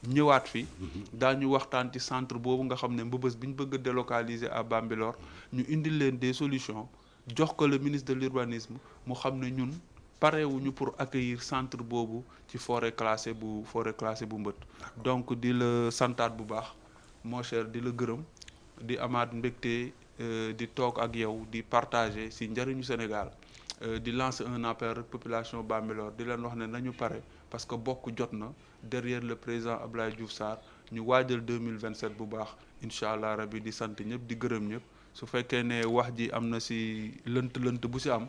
ñëwaat fi daañu waxtaan ci centre boobu nga xam ne mbëbës bi ñu bëgg a délocaliser à Bambilor ñu indil leen des solutions jox ko le ministre de l'urbanisme mu xam ne ñun parewuñu pour accueillir centre boobu ci forêt classée bu mbët donc di la santaat bu baax mon cher di la gërëm di amaat mbégte di toog ak yow di partager ci njëriñu Sénégal di lancer un appel rek population Bambilor di leen wax ne nañu pare parce que bokk jot na derrière le président Abdoulaye Diouf Sarr ñu waajal 2027 bu baax incha allah rabi di sant ñëpp di gërëm ñëpp su fekkee ne wax ji am na ci lënt bu ci am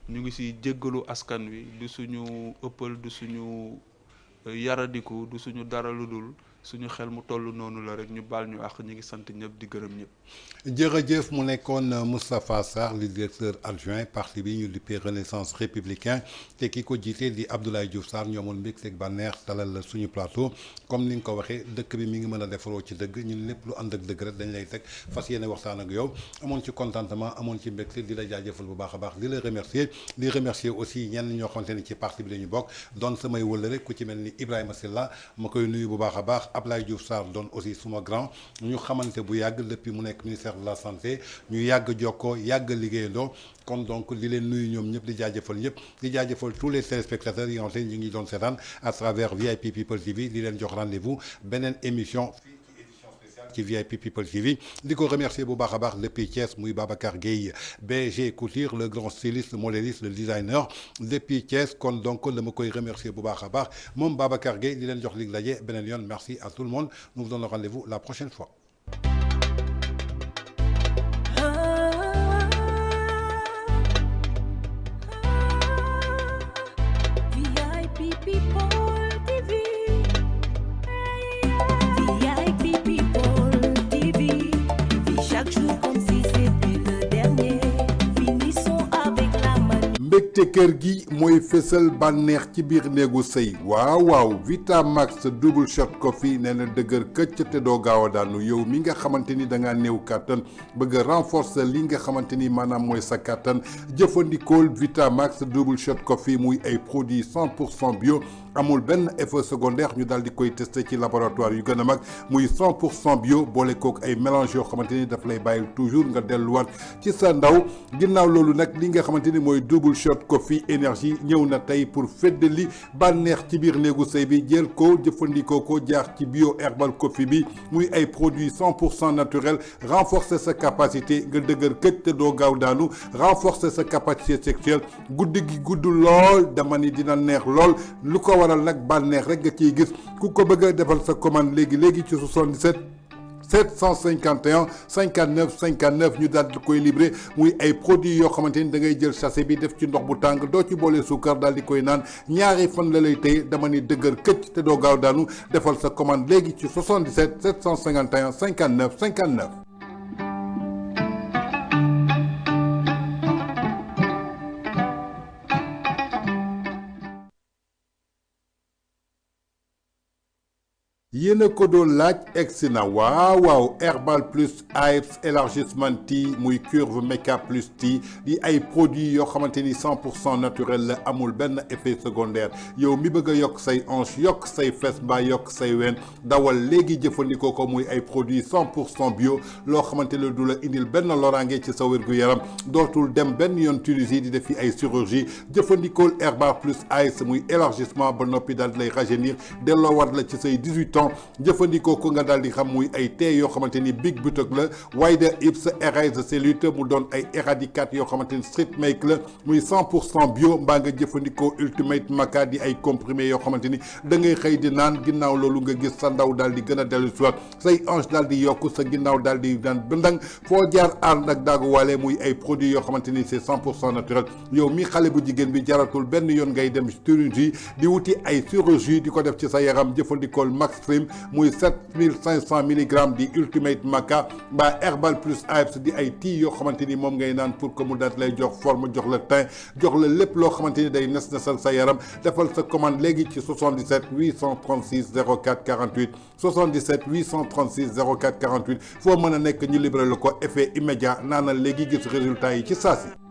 ñu ngi ci jéggalu askan wi du suñu ëppal du suñu yaradiku du suñu dara lu dul suñu xel mu toll noonu la rek ñu baal ñu àq ñu ngi sant ñëpp di gërëm ñëpp. jërëjëf mu nekkoon Moustapha Sarr le directeur adjoint parti bi ñu dippee Renaissance républicain te ki ko jiite di Abdoulaye Diouf Sarr ñu amoon mbégte ak bànneex dalal la suñu plateau comme ni nga ko waxee dëkk bi mi ngi mën a defaroo ci dëgg ñun lépp lu ànd ak dëgg rek dañ lay teg fas yéene waxtaan ak yow amoon ci contentement amoon ci mbégte di la jaajëfal bu baax a baax di la remercier di remercier aussi ñenn ñoo xamante ni ci parti bi la ñu bokk doon samay wëllëre ku ci mel ni Ibrahima Silla ma koy nuyu bu baax a baax Abdoulaye Diouf Sarr doon aussi suma grand ñu xamante bu yàgg depuis mu nekk ministère de la santé ñu yàgg jokkoo yàgg liggéeyandoo kon donc di leen nuyu ñoom ñëpp di jaajëfal ñëpp di jaajëfal tous les téléspectateurs yi nga xamante ni ñu ngi doon seetaan à travers VIP People TV di leen jox rendez-vous beneen émission fii ci édition spéciale direct ci VIP People TV di ko remercier bu baax a baax depuis Thiès muy Babacar Gueye BG Couture le grand styliste modéliste le designer depuis Thiès kon donc dama koy remercier bu baax a baax moom Babacar Gueye di leen jox lig daje beneen yoon merci à tout le monde nous vous donnons rendez-vous la prochaine fois. mbégte kër gi mooy fësal bànneex ci biir néegu sëy waaw Vitamax double shot coffee nee na dëgër këcc te doo gaaw a daanu yow mi nga xamante ni da ngaa néew kàttan bëgg a renforcer li nga xamante ni maanaam mooy sa kàttan jëfandikool Vitamax double shot coffee muy ay produits 100% bio amul benn effet secondaire ñu daal di koy testé ci laboratoire yu gën a mag muy 100% bio boole kook ay mélange yoo xamante ni daf lay bàyyil toujours nga delluwaat ci sa ndaw ginnaaw loolu nag li nga xamante ni mooy double shot coffee énergie ñëw na tey pour feddali bànneex ci biir néegu sëy bi jël ko jëfandikoo ko jaar ci bio herbal coffee bi muy ay produits 100% naturel renforcer sa capacité nga dëgër këj te doo gaaw daanu renforcer sa capacité sexuelle guddi gi gudd lool dama ni dina neex lool lu ko waral nag bànneex rek nga ciy gis ku ko bëgg a defal sa commande léegi ci 77 751 59 59 ñu daal di koy livré muy ay produits yoo xamante ni da ngay jël sachet bi def ci ndox bu tàng doo ci boole suukar daal di koy naan ñaari fan la lay téye dama ni dëgër këcc te doo gaaw daanu defal sa commande léegi ci 77 751 59 59. yéen a ko doon laaj egsi na waaw herbal plus Hypes élargissement tea muy curve méca plus tea di ay produits yoo xamante ni 100% naturel la amul benn effet secondaire yow mi bëgg a yokk say hanche yokk say fes mbaa yokk say ween dawal léegi jëfandikoo ko muy ay produits 100% bio loo xamante ne du la indil benn loraange ci sa wérgu yaram dootul dem benn yoon Tunisie di def fi ay chirurgie jëfandikool herbal plus Hypes muy élargissement ba noppi daal di lay rajeunir delloowaat la ci say 18 ans jëfandikoo ko nga daal di xam muy ay thé yoo xamante ni big buttock la Wider Hips Erase Cellulite mu doon ay éradicat yoo xamante ni street make la muy 100% bio mbaa nga jëfandikoo Ultimate Maca di ay comprimé yoo xamante ni da ngay xëy di naan ginnaaw loolu nga gis sa ndaw daal di gën a dellu soit say hanche daal di yokk sa ginnaaw daal di daan bëndang foo jaar ànd ak daaguwaale muy ay produits yoo xamante ni c'est 100% naturel yow mi xale bu jigéen bi jaratul benn yoon ngay dem chirurgie di wuti ay chirurgie di ko def ci sa yaram jëfandikool Max Trim muy 7500 mg di Ultimate Maca mbaa herbal plus Hypes di ay tii yoo xamante ni moom ngay naan pour que mu daal lay jox forme jox la teint jox la lépp loo xamante ni day nesal sa yaram defal sa commande léegi ci 77 836 04 48 77 836 04 48 foo mën a nekk ñu libéré la ko effet immédiat naanal léegi gis résultat yi ci saa si.